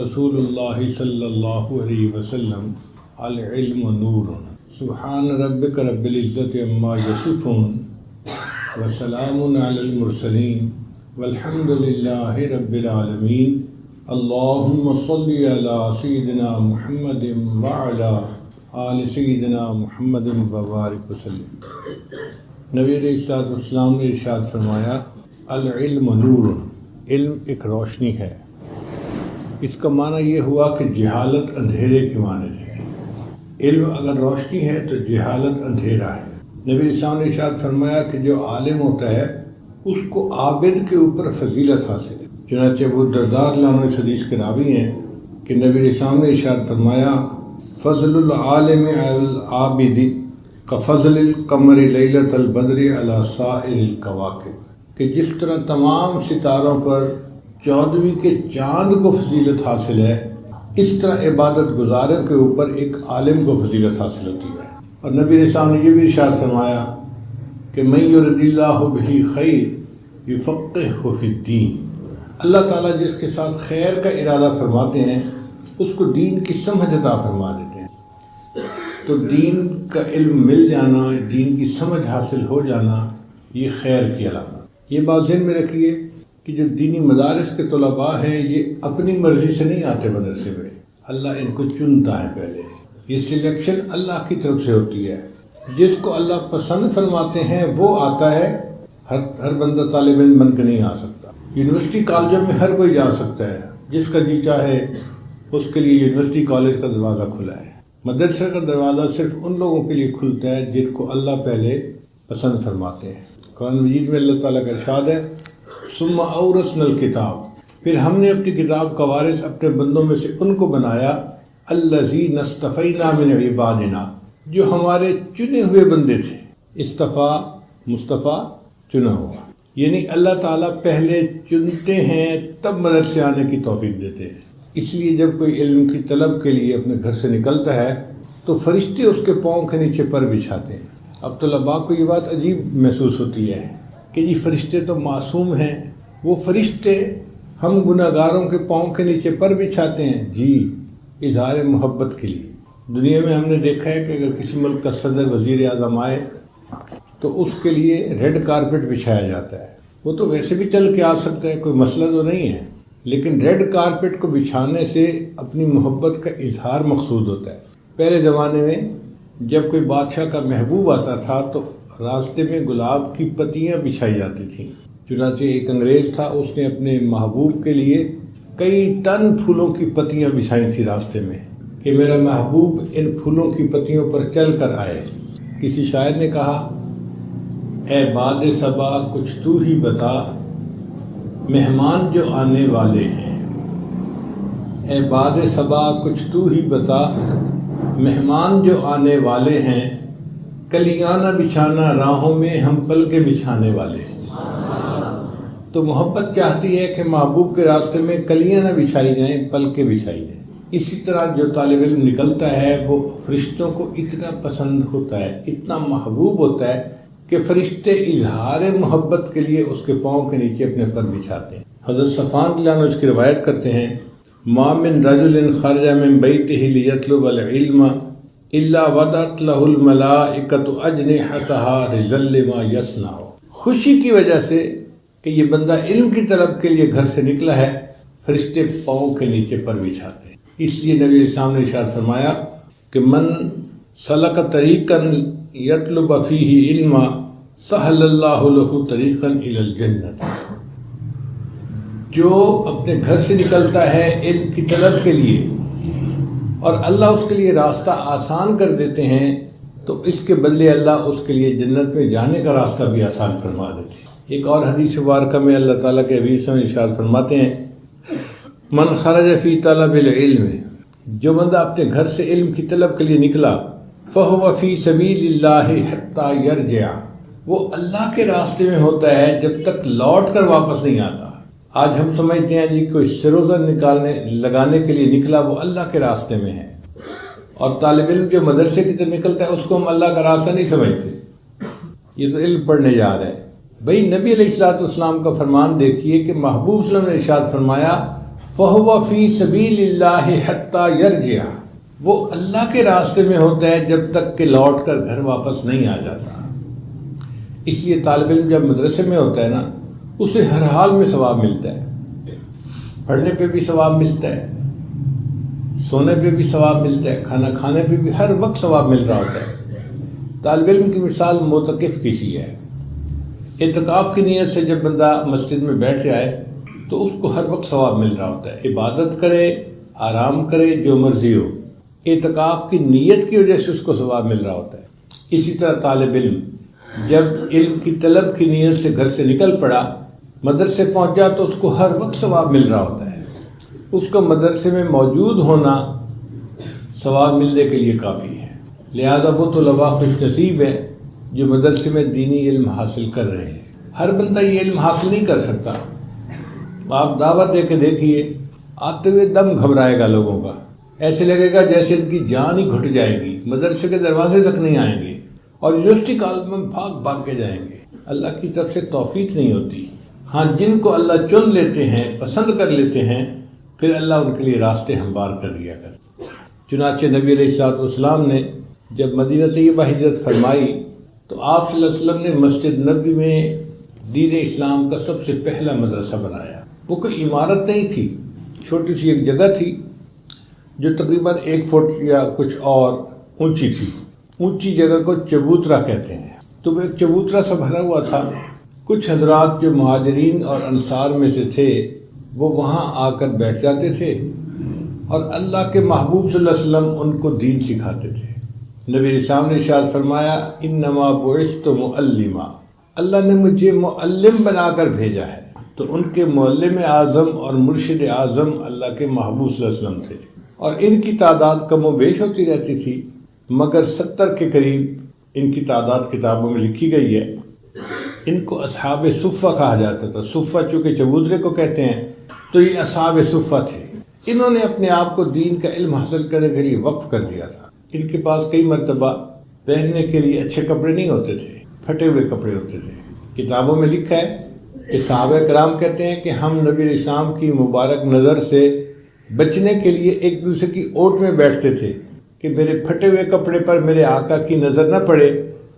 رسول اللہ صلی اللہ علیہ وسلم العلم نور سبحان ربک رب العزت عما یصفون وسلام علی المرسلین والحمد للہ رب العالمین اللہم صلی علی سیدنا محمد وعلی آل سیدنا محمد وبارک وسلم۔ نبی علیہ السلام نے ارشاد فرمایا العلم نور، علم ایک روشنی ہے۔ اس کا معنی یہ ہوا کہ جہالت اندھیرے کی مانند ہے۔ علم اگر روشنی ہے تو جہالت اندھیرا ہے۔ نبی اسلام نے ارشاد فرمایا کہ جو عالم ہوتا ہے اس کو عابد کے اوپر فضیلت حاصل ہے۔ چنانچہ وہ دردار لانو اس حدیث کے راوی ہیں کہ نبی اسلام نے ارشاد فرمایا فضل العالم علی العابد کفضل القمر لیلۃ البدر علی سائر الکواکب، کہ جس طرح تمام ستاروں پر 14ویں کے چاند کو فضیلت حاصل ہے، اس طرح عبادت گزاروں کے اوپر ایک عالم کو فضیلت حاصل ہوتی ہے۔ اور نبی علیہ السلام نے یہ بھی ارشاد فرمایا کہ من یرد اللہ بہ خیر یفقہہ فی الدین، اللہ تعالیٰ جس کے ساتھ خیر کا ارادہ فرماتے ہیں اس کو دین کی سمجھ عطا فرما دیتے ہیں۔ تو دین کا علم مل جانا، دین کی سمجھ حاصل ہو جانا، یہ خیر کی علامت۔ یہ بات ذہن میں رکھیے کہ جو دینی مدارس کے طلباء ہیں یہ اپنی مرضی سے نہیں آتے مدرسے میں، اللہ ان کو چنتا ہے۔ پہلے یہ سلیکشن اللہ کی طرف سے ہوتی ہے، جس کو اللہ پسند فرماتے ہیں وہ آتا ہے۔ ہر بندہ طالب علم بن کے نہیں آ سکتا۔ یونیورسٹی کالجوں میں ہر کوئی جا سکتا ہے، جس کا جی چاہے اس کے لیے یونیورسٹی کالج کا دروازہ کھلا ہے۔ مدرسے کا دروازہ صرف ان لوگوں کے لیے کھلتا ہے جن کو اللہ پہلے پسند فرماتے ہیں۔ قرآن مجید میں اللہ تعالیٰ کا ارشاد ہے ثم اورثنا الکتاب، پھر ہم نے اپنی کتاب کا وارث اپنے بندوں میں سے ان کو بنایا الذین اصطفینا من عبادنا، جو ہمارے چنے ہوئے بندے تھے۔ اصطفیٰ مصطفیٰ چنا ہوا، یعنی اللہ تعالیٰ پہلے چنتے ہیں تب مدرسے آنے کی توفیق دیتے ہیں۔ اس لیے جب کوئی علم کی طلب کے لیے اپنے گھر سے نکلتا ہے تو فرشتے اس کے پاؤں کے نیچے پر بچھاتے ہیں۔ اب طلباء کو یہ بات عجیب محسوس ہوتی ہے کہ جی فرشتے تو معصوم ہیں، وہ فرشتے ہم گناہگاروں کے پاؤں کے نیچے پر بچھاتے ہیں۔ جی اظہار محبت کے لیے۔ دنیا میں ہم نے دیکھا ہے کہ اگر کسی ملک کا صدر وزیر اعظم آئے تو اس کے لیے ریڈ کارپٹ بچھایا جاتا ہے۔ وہ تو ویسے بھی چل کے آ سکتا ہے، کوئی مسئلہ تو نہیں ہے، لیکن ریڈ کارپٹ کو بچھانے سے اپنی محبت کا اظہار مقصود ہوتا ہے۔ پہلے زمانے میں جب کوئی بادشاہ کا محبوب آتا تھا تو راستے میں گلاب کی پتیاں بچھائی جاتی تھیں۔ چنانچہ ایک انگریز تھا، اس نے اپنے محبوب کے لیے کئی ٹن پھولوں کی پتیاں بچھائی تھی راستے میں کہ میرا محبوب ان پھولوں کی پتیوں پر چل کر آئے۔ کسی شاعر نے کہا اے باد صبا کچھ تو ہی بتا مہمان جو آنے والے ہیں، اے باد صبا کچھ تو ہی بتا مہمان جو آنے والے ہیں، کلیاں نہ بچھانا راہوں میں ہم پل کے بچھانے والے ہیں۔ تو محبت چاہتی ہے کہ محبوب کے راستے میں کلیاں نہ بچھائی جائیں، پل کے بچھائی جائیں۔ اسی طرح جو طالب علم نکلتا ہے وہ فرشتوں کو اتنا پسند ہوتا ہے، اتنا محبوب ہوتا ہے کہ فرشتے اظہار محبت کے لیے اس کے پاؤں کے نیچے اپنے پر بچھاتے ہیں۔ حضرت صفوان رضی اللہ عنہ اس کی روایت کرتے ہیں ما من رجل خرج من بیتہ لیطلب العلم الا وضعت له الملائکۃ اجنحتها رضا لما یصنع، خوشی کی وجہ سے کہ یہ بندہ علم کی طلب کے لیے گھر سے نکلا ہے، فرشتے پاؤں کے نیچے پر بچھاتے ہیں۔ اس لیے نبی اسلام نے ارشاد فرمایا کہ من سلک طریقا یطلب فیہ علما سہل اللہ لہ طریقا الی الجنۃ، جو اپنے گھر سے نکلتا ہے علم کی طلب کے لیے اور اللہ اس کے لیے راستہ آسان کر دیتے ہیں تو اس کے بدلے اللہ اس کے لیے جنت میں جانے کا راستہ بھی آسان فرما دیتے ہیں۔ ایک اور حدیث مبارکہ میں اللہ تعالیٰ کے حبیب سے ارشاد فرماتے ہیں من خرج فی طلب العلم، جو بندہ اپنے گھر سے علم کی طلب کے لیے نکلا فہو فی سبیل اللہ حتی یرجع، وہ اللہ کے راستے میں ہوتا ہے جب تک لوٹ کر واپس نہیں آتا۔ آج ہم سمجھتے ہیں جی کوئی سروزہ لگانے کے لیے نکلا وہ اللہ کے راستے میں ہے، اور طالب علم جو مدرسے کی طرف نکلتا ہے اس کو ہم اللہ کا راستہ نہیں سمجھتے، یہ تو علم پڑھنے جا رہا ہے۔ بھئی نبی علیہ الصلوۃ والسلام کا فرمان دیکھیے کہ محبوب صلی اللہ علیہ وسلم نے ارشاد فرمایا فَهُوَ فِي سَبِيلِ اللَّهِ حَتَّى يَرْجِعَ، وہ اللہ کے راستے میں ہوتا ہے جب تک کہ لوٹ کر گھر واپس نہیں آ جاتا۔ اس لیے طالب علم جب مدرسے میں ہوتا ہے نا، اسے ہر حال میں ثواب ملتا ہے، پڑھنے پہ بھی ثواب ملتا ہے، سونے پہ بھی ثواب ملتا ہے، کھانا کھانے پہ بھی ہر وقت ثواب مل رہا ہوتا ہے۔ طالب علم کی مثال معتکف کی سی ہے۔ اعتکاف کی نیت سے جب بندہ مسجد میں بیٹھ جائے تو اس کو ہر وقت ثواب مل رہا ہوتا ہے، عبادت کرے، آرام کرے، جو مرضی ہو، اعتکاف کی نیت کی وجہ سے اس کو ثواب مل رہا ہوتا ہے۔ اسی طرح طالب علم جب علم کی طلب کی نیت سے گھر سے نکل پڑا، مدرسے پہنچا تو اس کو ہر وقت ثواب مل رہا ہوتا ہے۔ اس کو مدرسے میں موجود ہونا ثواب ملنے کے لیے کافی ہے۔ لہذا وہ طلباء خوش نصیب ہیں جو مدرسے میں دینی علم حاصل کر رہے ہیں۔ ہر بندہ یہ علم حاصل نہیں کر سکتا۔ آپ دعوت دے کے دیکھیے، آتے ہوئے دم گھبرائے گا لوگوں کا، ایسے لگے گا جیسے ان کی جان ہی گھٹ جائے گی، مدرسے کے دروازے تک نہیں آئیں گے اور یونیورسٹی کالج میں بھاگ بھاگ کے جائیں گے۔ اللہ کی طرف سے توفیق نہیں ہوتی۔ ہاں، جن کو اللہ چن لیتے ہیں، پسند کر لیتے ہیں، پھر اللہ ان کے لیے راستے ہموار کر دیا کرتے۔ چنانچہ نبی علیہ السلام نے جب مدینہ طیبہ ہجرت فرمائی تو آپ صلی اللہ علیہ وسلم نے مسجد نبوی میں دین اسلام کا سب سے پہلا مدرسہ بنایا۔ وہ کوئی عمارت نہیں تھی، چھوٹی سی ایک جگہ تھی جو تقریباً 1 فٹ یا کچھ اور اونچی تھی۔ اونچی جگہ کو چبوترا کہتے ہیں۔ تو وہ ایک چبوترا سا بھرا ہوا تھا۔ کچھ حضرات جو مہاجرین اور انصار میں سے تھے وہ وہاں آ کر بیٹھ جاتے تھے اور اللہ کے محبوب صلی اللہ علیہ وسلم ان کو دین سکھاتے تھے۔ نبی علیہ السلام نے ارشاد فرمایا، انما بعثت معلما، اللہ نے مجھے معلم بنا کر بھیجا ہے۔ تو ان کے معلم اعظم اور مرشد اعظم اللہ کے محبوب صلی اللہ علیہ وسلم تھے، اور ان کی تعداد کم و بیش ہوتی رہتی تھی، مگر 70 کے قریب ان کی تعداد کتابوں میں لکھی گئی ہے۔ ان کو اصحاب صفہ کہا جاتا تھا۔ صفہ چونکہ چبوترے کو کہتے ہیں، تو یہ اصحاب صفہ تھے۔ انہوں نے اپنے آپ کو دین کا علم حاصل کرنے کے لیے وقف کر دیا تھا۔ ان کے پاس کئی مرتبہ پہننے کے لیے اچھے کپڑے نہیں ہوتے تھے، پھٹے ہوئے کپڑے ہوتے تھے۔ کتابوں میں لکھا ہے کہ صحابہ کرام کہتے ہیں کہ ہم نبی علیہ السلام کی مبارک نظر سے بچنے کے لیے ایک دوسرے کی اوٹ میں بیٹھتے تھے کہ میرے پھٹے ہوئے کپڑے پر میرے آقا کی نظر نہ پڑے،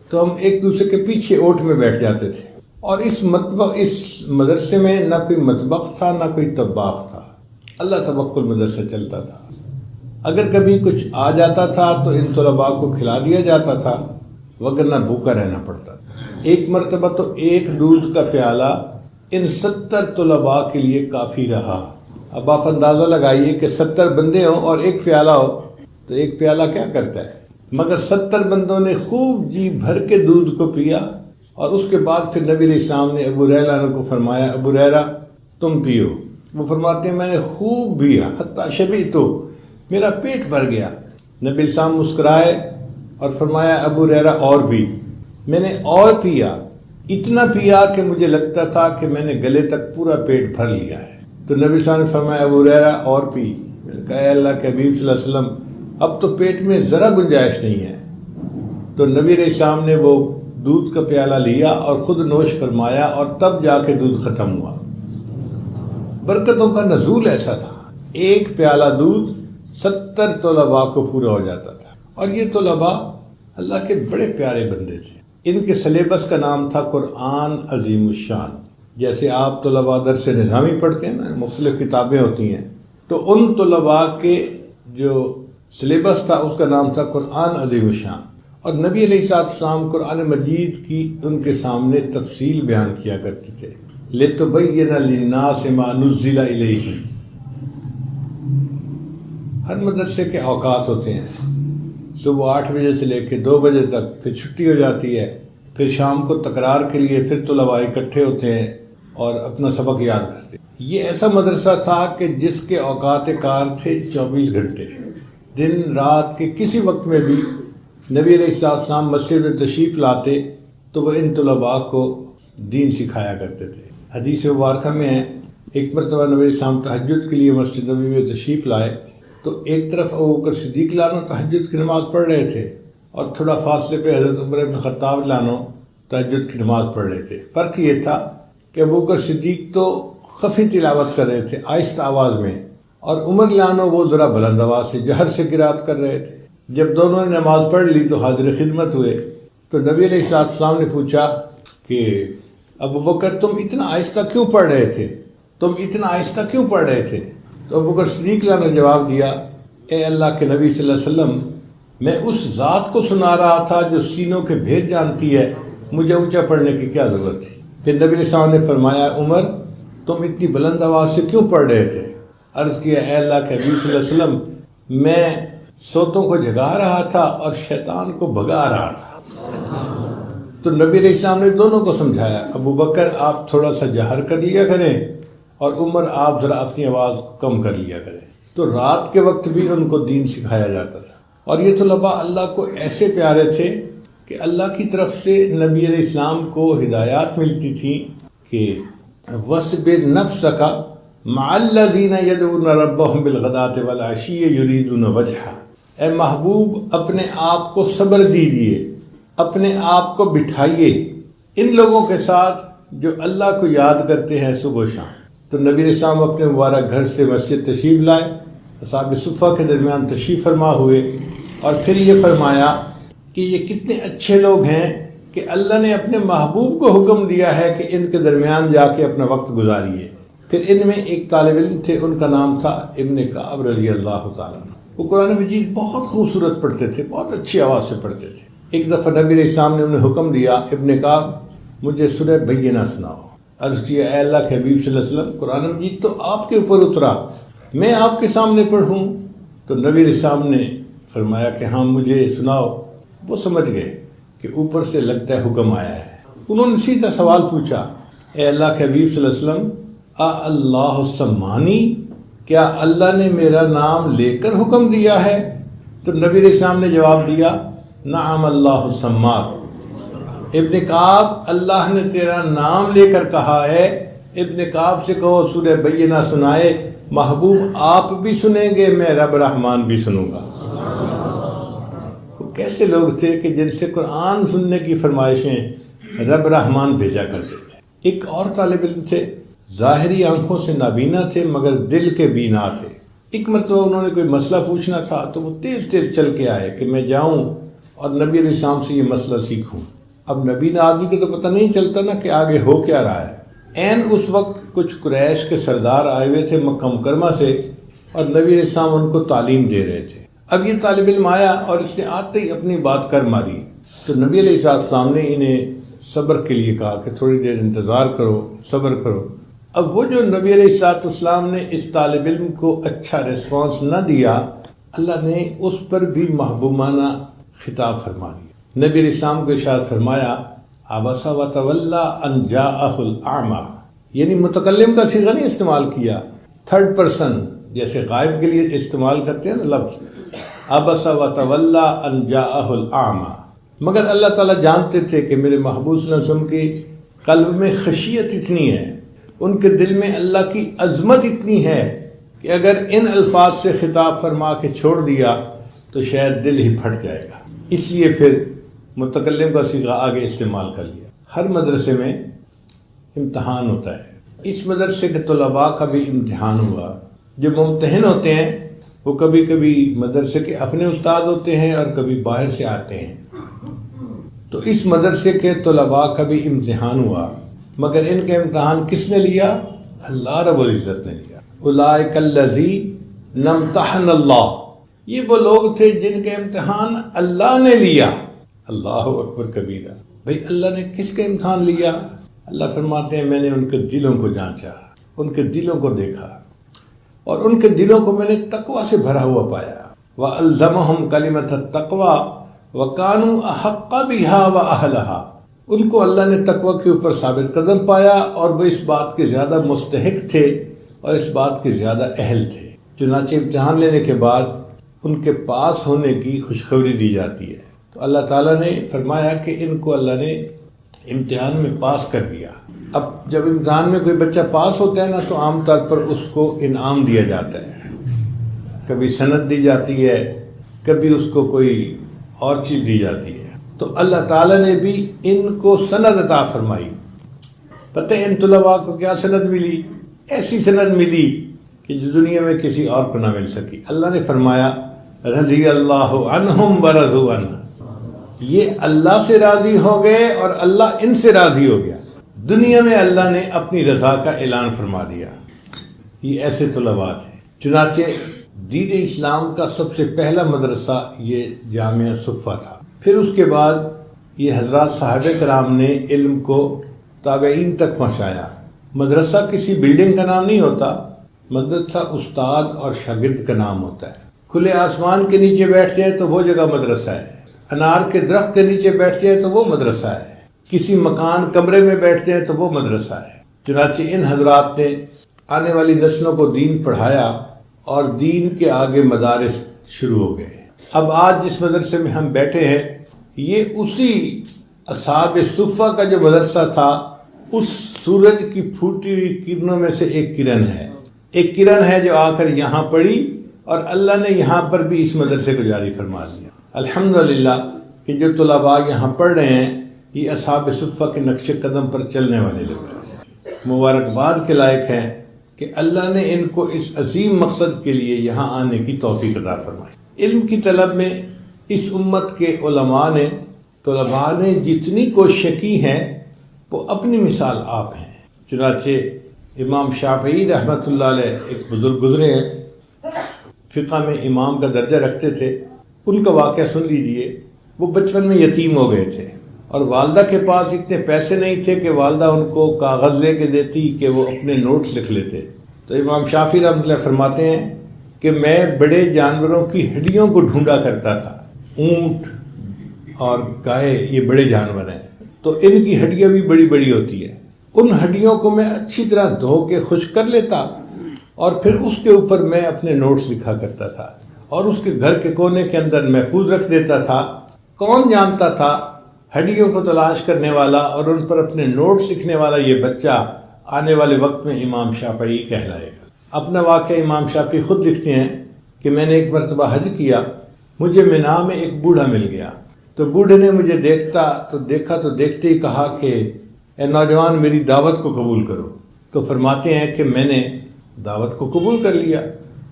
تو ہم ایک دوسرے کے پیچھے اوٹ میں بیٹھ جاتے تھے۔ اور اس مدرسے میں نہ کوئی مطبخ تھا نہ کوئی طباخ تھا، اللہ توکل مدرسہ چلتا تھا۔ اگر کبھی کچھ آ جاتا تھا تو ان طلباء کو کھلا دیا جاتا تھا، وگرنہ بھوکا رہنا پڑتا تھا۔ ایک مرتبہ تو ایک دودھ کا پیالہ ان 70 طلباء کے لیے کافی رہا۔ اب آپ اندازہ لگائیے کہ 70 بندے ہوں اور ایک پیالہ ہو تو ایک پیالہ کیا کرتا ہے، مگر 70 بندوں نے خوب جی بھر کے دودھ کو پیا۔ اور اس کے بعد پھر نبی علیہ السلام نے ابو ہریرہ عنہ کو فرمایا، ابو ہریرہ تم پیو۔ وہ فرماتے ہیں میں نے خوب پیا، حتیٰ شبعت، میرا پیٹ بھر گیا۔ نبی علیہ السلام مسکرائے اور فرمایا، ابو ہریرہ اور بھی۔ میں نے اور پیا، اتنا پیا کہ مجھے لگتا تھا کہ میں نے گلے تک پورا پیٹ بھر لیا ہے۔ تو نبی صلی اللہ علیہ وسلم نے فرمایا، ابو ہریرہ اور پی۔ میں نے کہا، اے اللہ کے حبیب صلی اللہ علیہ وسلم، اب تو پیٹ میں ذرا گنجائش نہیں ہے۔ تو نبی علیہ السلام نے وہ دودھ کا پیالہ لیا اور خود نوش فرمایا، اور تب جا کے دودھ ختم ہوا۔ برکتوں کا نزول ایسا تھا، ایک پیالہ دودھ 70 طلباء کو پورا ہو جاتا تھا۔ اور یہ طلباء اللہ کے بڑے پیارے بندے تھے۔ ان کے سلیبس کا نام تھا قرآن عظیم الشان۔ جیسے آپ طلباء درس نظامی پڑھتے ہیں نا، مختلف کتابیں ہوتی ہیں، تو ان طلباء کے جو سلیبس تھا اس کا نام تھا قرآن عظیم الشان۔ اور نبی علیہ السلام قرآن مجید کی ان کے سامنے تفصیل بیان کیا کرتے تھے، لِتُبَيِّنَ لِلنَّاسِ مَا نُزِّلَ إِلَيْهِمْ۔ ہر مدرسے کے اوقات ہوتے ہیں، صبح 8 بجے سے لے کے 2 بجے تک، پھر چھٹی ہو جاتی ہے، پھر شام کو تکرار کے لیے پھر طلباء اکٹھے ہوتے ہیں اور اپنا سبق یاد کرتے ہیں۔ یہ ایسا مدرسہ تھا کہ جس کے اوقات کار تھے 24 گھنٹے، دن رات کے کسی وقت میں بھی نبی علیہ السلام مسجد میں تشریف لاتے تو وہ ان طلباء کو دین سکھایا کرتے تھے۔ حدیث مبارکہ میں ہے، ایک مرتبہ نبی علیہ السلام تہجد کے لیے مسجد نبوی میں تشریف لائے تو ایک طرف ابوبکر صدیق لانو تہجد کی نماز پڑھ رہے تھے اور تھوڑا فاصلے پہ حضرت عمر بن خطاب لانو تہجد کی نماز پڑھ رہے تھے۔ فرق یہ تھا کہ ابوبکر صدیق تو خفی تلاوت کر رہے تھے آہستہ آواز میں، اور عمر لانو وہ ذرا بلند آواز سے جہر سے قرات کر رہے تھے۔ جب دونوں نے نماز پڑھ لی تو حاضر خدمت ہوئے، تو نبی علیہ السلام نے پوچھا کہ ابو بکر تم اتنا آہستہ کیوں پڑھ رہے تھے؟ تو ابو بکر صدیق نے جواب دیا، اے اللہ کے نبی صلی اللہ علیہ وسلم، میں اس ذات کو سنا رہا تھا جو سینوں کے بھید جانتی ہے، مجھے اونچا پڑھنے کی کیا ضرورت تھی؟ پھر نبی علیہ السلام نے فرمایا، عمر تم اتنی بلند آواز سے کیوں پڑھ رہے تھے؟ عرض کیا، اے اللہ کے نبی صلی اللہ علیہ وسلم، میں سوتوں کو جگا رہا تھا اور شیطان کو بھگا رہا تھا۔ تو نبی علیہ السلام نے دونوں کو سمجھایا، ابو بکر آپ تھوڑا سا جہر کر لیا کریں اور عمر آپ ذرا اپنی آواز کم کر لیا کریں۔ تو رات کے وقت بھی ان کو دین سکھایا جاتا تھا، اور یہ طلباء اللہ کو ایسے پیارے تھے کہ اللہ کی طرف سے نبی علیہ السلام کو ہدایات ملتی تھی کہ وَاصْبِرْ نَفْسَكَ مَعَ الَّذِينَ يَدْعُونَ رَبَّهُمْ بِالْغَدَاةِ وَالْعَشِيِّ يُرِيدُونَ وَجْهَهُ، اے محبوب اپنے آپ کو صبر دیجیے، اپنے آپ کو بٹھائیے ان لوگوں کے ساتھ جو اللہ کو یاد کرتے ہیں صبح و شام۔ تو نبی علیہ السلام اپنے مبارک گھر سے مسجد تشریف لائے، اصحاب صفہ کے درمیان تشریف فرما ہوئے، اور پھر یہ فرمایا کہ یہ کتنے اچھے لوگ ہیں کہ اللہ نے اپنے محبوب کو حکم دیا ہے کہ ان کے درمیان جا کے اپنا وقت گزاریے۔ پھر ان میں ایک طالب علم تھے، ان کا نام تھا ابن کعب رضی اللہ تعالیٰ عنہ۔ وہ قرآن مجید بہت خوبصورت پڑھتے تھے، بہت اچھی آواز سے پڑھتے تھے۔ ایک دفعہ نبی علیہ السلام نے انہیں حکم دیا، ابن کعب مجھے سورہ بینہ سناؤ۔ عرض کیا، اے اللہ کے حبیب صلی اللہ علیہ وسلم، قرآن مجید تو آپ کے اوپر اترا، میں آپ کے سامنے پڑھوں؟ تو نبی علیہ السلام نے فرمایا کہ ہاں مجھے سناؤ۔ وہ سمجھ گئے کہ اوپر سے لگتا ہے حکم آیا ہے۔ انہوں نے سیدھا سوال پوچھا، اے اللہ کے حبیب صلی اللہ علیہ وسلم، اللہ سمانی، کیا اللہ نے میرا نام لے کر حکم دیا ہے؟ تو نبی علیہ السلام نے جواب دیا، نعم اللہ سماک، ابن کعب اللہ نے تیرا نام لے کر کہا ہے۔ ابن کعب سے کہو سورہ بینہ سنائے، محبوب آپ بھی سنیں گے، میں رب رحمان بھی سنوں گا۔ وہ کیسے لوگ تھے کہ جن سے قرآن سننے کی فرمائشیں رب رحمان بھیجا کرتے تھے۔ ایک اور طالب علم تھے، ظاہری آنکھوں سے نابینا تھے مگر دل کے بینا تھے۔ ایک مرتبہ انہوں نے کوئی مسئلہ پوچھنا تھا تو وہ تیز تیز چل کے آئے کہ میں جاؤں اور نبی علیہ السلام سے یہ مسئلہ سیکھوں۔ اب نبی آدمی کو تو پتہ نہیں چلتا نا کہ آگے ہو کیا رہا ہے۔ عین اس وقت کچھ قریش کے سردار آئے ہوئے تھے مکہ مکرمہ سے، اور نبی علیہ السلام ان کو تعلیم دے رہے تھے۔ اب یہ طالب علم آیا اور اس نے آتے ہی اپنی بات کر ماری، تو نبی علیہ السلام نے انہیں صبر کے لیے کہا کہ تھوڑی دیر انتظار کرو، صبر کرو۔ اب وہ جو نبی علیہ السلام نے اس طالب علم کو اچھا ریسپانس نہ دیا، اللہ نے اس پر بھی محبوبانہ خطاب فرما دیا۔ نبی علیہ السلام کو ارشاد فرمایا، عبس وتولی ان جاءہ الاعمی، یعنی متکلم کا صیغہ نہیں استعمال کیا، تھرڈ پرسن جیسے غائب کے لیے استعمال کرتے ہیں نا لفظ، عبس وتولی ان جاءہ الاعمی۔ مگر اللہ تعالیٰ جانتے تھے کہ میرے محبوب صلی اللہ علیہ وسلم کی قلب میں خشیت اتنی ہے، ان کے دل میں اللہ کی عظمت اتنی ہے کہ اگر ان الفاظ سے خطاب فرما کے چھوڑ دیا تو شاید دل ہی پھٹ جائے گا، اس لیے پھر متکلم کا صیغہ آگے استعمال کر لیا۔ ہر مدرسے میں امتحان ہوتا ہے، اس مدرسے کے طلباء کا بھی امتحان ہوا۔ جو ممتحن ہوتے ہیں وہ کبھی کبھی مدرسے کے اپنے استاد ہوتے ہیں اور کبھی باہر سے آتے ہیں، تو اس مدرسے کے طلباء کا بھی امتحان ہوا، مگر ان کا امتحان کس نے لیا؟ اللہ رب العزت نے لیا۔ اولئک الذین امتحن اللہ، یہ وہ لوگ تھے جن کے امتحان اللہ نے لیا۔ اللہ اکبر کبیرہ، بھئی اللہ نے کس کا امتحان لیا؟ اللہ فرماتے ہیں میں نے ان کے دلوں کو جانچا، ان کے دلوں کو دیکھا، اور ان کے دلوں کو میں نے تقوی سے بھرا ہوا پایا۔ وَأَلْزَمَهُمْ كَلِمَةَ التَّقْوَى وَكَانُوا أَحَقَّ بِهَا وَأَهْلَهَا، ان کو اللہ نے تقوی کے اوپر ثابت قدم پایا اور وہ اس بات کے زیادہ مستحق تھے اور اس بات کے زیادہ اہل تھے۔ چنانچہ امتحان لینے کے بعد ان کے پاس ہونے کی خوشخبری دی جاتی ہے، تو اللہ تعالیٰ نے فرمایا کہ ان کو اللہ نے امتحان میں پاس کر دیا۔ اب جب امتحان میں کوئی بچہ پاس ہوتا ہے نا تو عام طور پر اس کو انعام دیا جاتا ہے، کبھی سند دی جاتی ہے، کبھی اس کو کوئی اور چیز دی جاتی ہے۔ تو اللہ تعالیٰ نے بھی ان کو سند عطا فرمائی۔ پتہ ہے ان طلباء کو کیا سند ملی؟ ایسی سند ملی کہ جو دنیا میں کسی اور کو نہ مل سکی۔ اللہ نے فرمایا رضی اللہ عنہم ورضوا عنہ، یہ اللہ سے راضی ہو گئے اور اللہ ان سے راضی ہو گیا۔ دنیا میں اللہ نے اپنی رضا کا اعلان فرما دیا۔ یہ ایسے طلباء تھے۔ چنانچہ دین اسلام کا سب سے پہلا مدرسہ یہ جامعہ صفہ تھا۔ پھر اس کے بعد یہ حضرات صحابہ کرام نے علم کو تابعین تک پہنچایا۔ مدرسہ کسی بلڈنگ کا نام نہیں ہوتا، مدرسہ استاد اور شاگرد کا نام ہوتا ہے۔ کھلے آسمان کے نیچے بیٹھ جائے تو وہ جگہ مدرسہ ہے، انار کے درخت کے نیچے بیٹھ جائے تو وہ مدرسہ ہے، کسی مکان کمرے میں بیٹھ جائے تو وہ مدرسہ ہے۔ چنانچہ ان حضرات نے آنے والی نسلوں کو دین پڑھایا اور دین کے آگے مدارس شروع ہو گئے۔ اب آج جس مدرسے میں ہم بیٹھے ہیں یہ اسی اصحاب صفہ کا جو مدرسہ تھا، اس سورج کی پھوٹی ہوئی کرنوں میں سے ایک کرن ہے۔ ایک کرن ہے جو آ کر یہاں پڑی اور اللہ نے یہاں پر بھی اس مدرسے کو جاری فرما دیا۔ الحمدللہ کہ جو طلباء یہاں پڑھ رہے ہیں یہ اصحاب صفہ کے نقش قدم پر چلنے والے لوگ ہیں، مبارکباد کے لائق ہیں کہ اللہ نے ان کو اس عظیم مقصد کے لیے یہاں آنے کی توفیق عطا فرمائی۔ علم کی طلب میں اس امت کے طلباء نے جتنی کوششیں کی ہیں وہ اپنی مثال آپ ہیں۔ چنانچہ امام شافعی رحمۃ اللہ علیہ ایک بزرگ گزرے ہیں، فقہ میں امام کا درجہ رکھتے تھے۔ ان کا واقعہ سن لیجئے۔ وہ بچپن میں یتیم ہو گئے تھے اور والدہ کے پاس اتنے پیسے نہیں تھے کہ والدہ ان کو کاغذ لے کے دیتی کہ وہ اپنے نوٹس لکھ لیتے۔ تو امام شافعی رحمۃ اللہ فرماتے ہیں کہ میں بڑے جانوروں کی ہڈیوں کو ڈھونڈا کرتا تھا۔ اونٹ اور گائے یہ بڑے جانور ہیں تو ان کی ہڈیاں بھی بڑی بڑی ہوتی ہیں، ان ہڈیوں کو میں اچھی طرح دھو کے خشک کر لیتا اور پھر اس کے اوپر میں اپنے نوٹس لکھا کرتا تھا اور اس کے گھر کے کونے کے اندر محفوظ رکھ دیتا تھا۔ کون جانتا تھا ہڈیوں کو تلاش کرنے والا اور ان پر اپنے نوٹس لکھنے والا یہ بچہ آنے والے وقت میں امام شافعی کہلائے گا۔ اپنا واقعہ امام شافعی خود لکھتے ہیں کہ میں نے ایک مرتبہ حج کیا، مجھے مینا میں ایک بوڑھا مل گیا، تو بوڑھے نے مجھے دیکھا تو دیکھتے ہی کہا کہ اے نوجوان میری دعوت کو قبول کرو۔ تو فرماتے ہیں کہ میں نے دعوت کو قبول کر لیا۔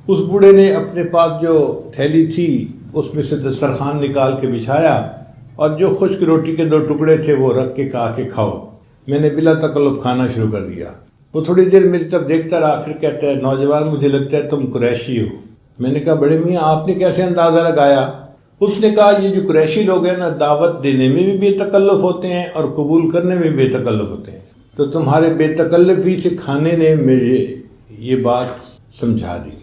اس بوڑھے نے اپنے پاس جو تھیلی تھی اس میں سے دسترخوان نکال کے بچھایا اور جو خشک روٹی کے 2 ٹکڑے تھے وہ رکھ کے کہا کہ کھاؤ۔ میں نے بلا تکلف کھانا شروع کر دیا۔ وہ تھوڑی دیر میری طرف دیکھتا رہا، پھر کہتا ہے نوجوان مجھے لگتا ہے تم قریشی ہو۔ میں نے کہا بڑے میاں آپ نے کیسے اندازہ لگایا؟ اس نے کہا یہ جو قریشی لوگ ہیں نا دعوت دینے میں بھی بے تکلف ہوتے ہیں اور قبول کرنے میں بے تکلف ہوتے ہیں، تو تمہارے بے تکلفی سے کھانے نے مجھے یہ بات سمجھا دی۔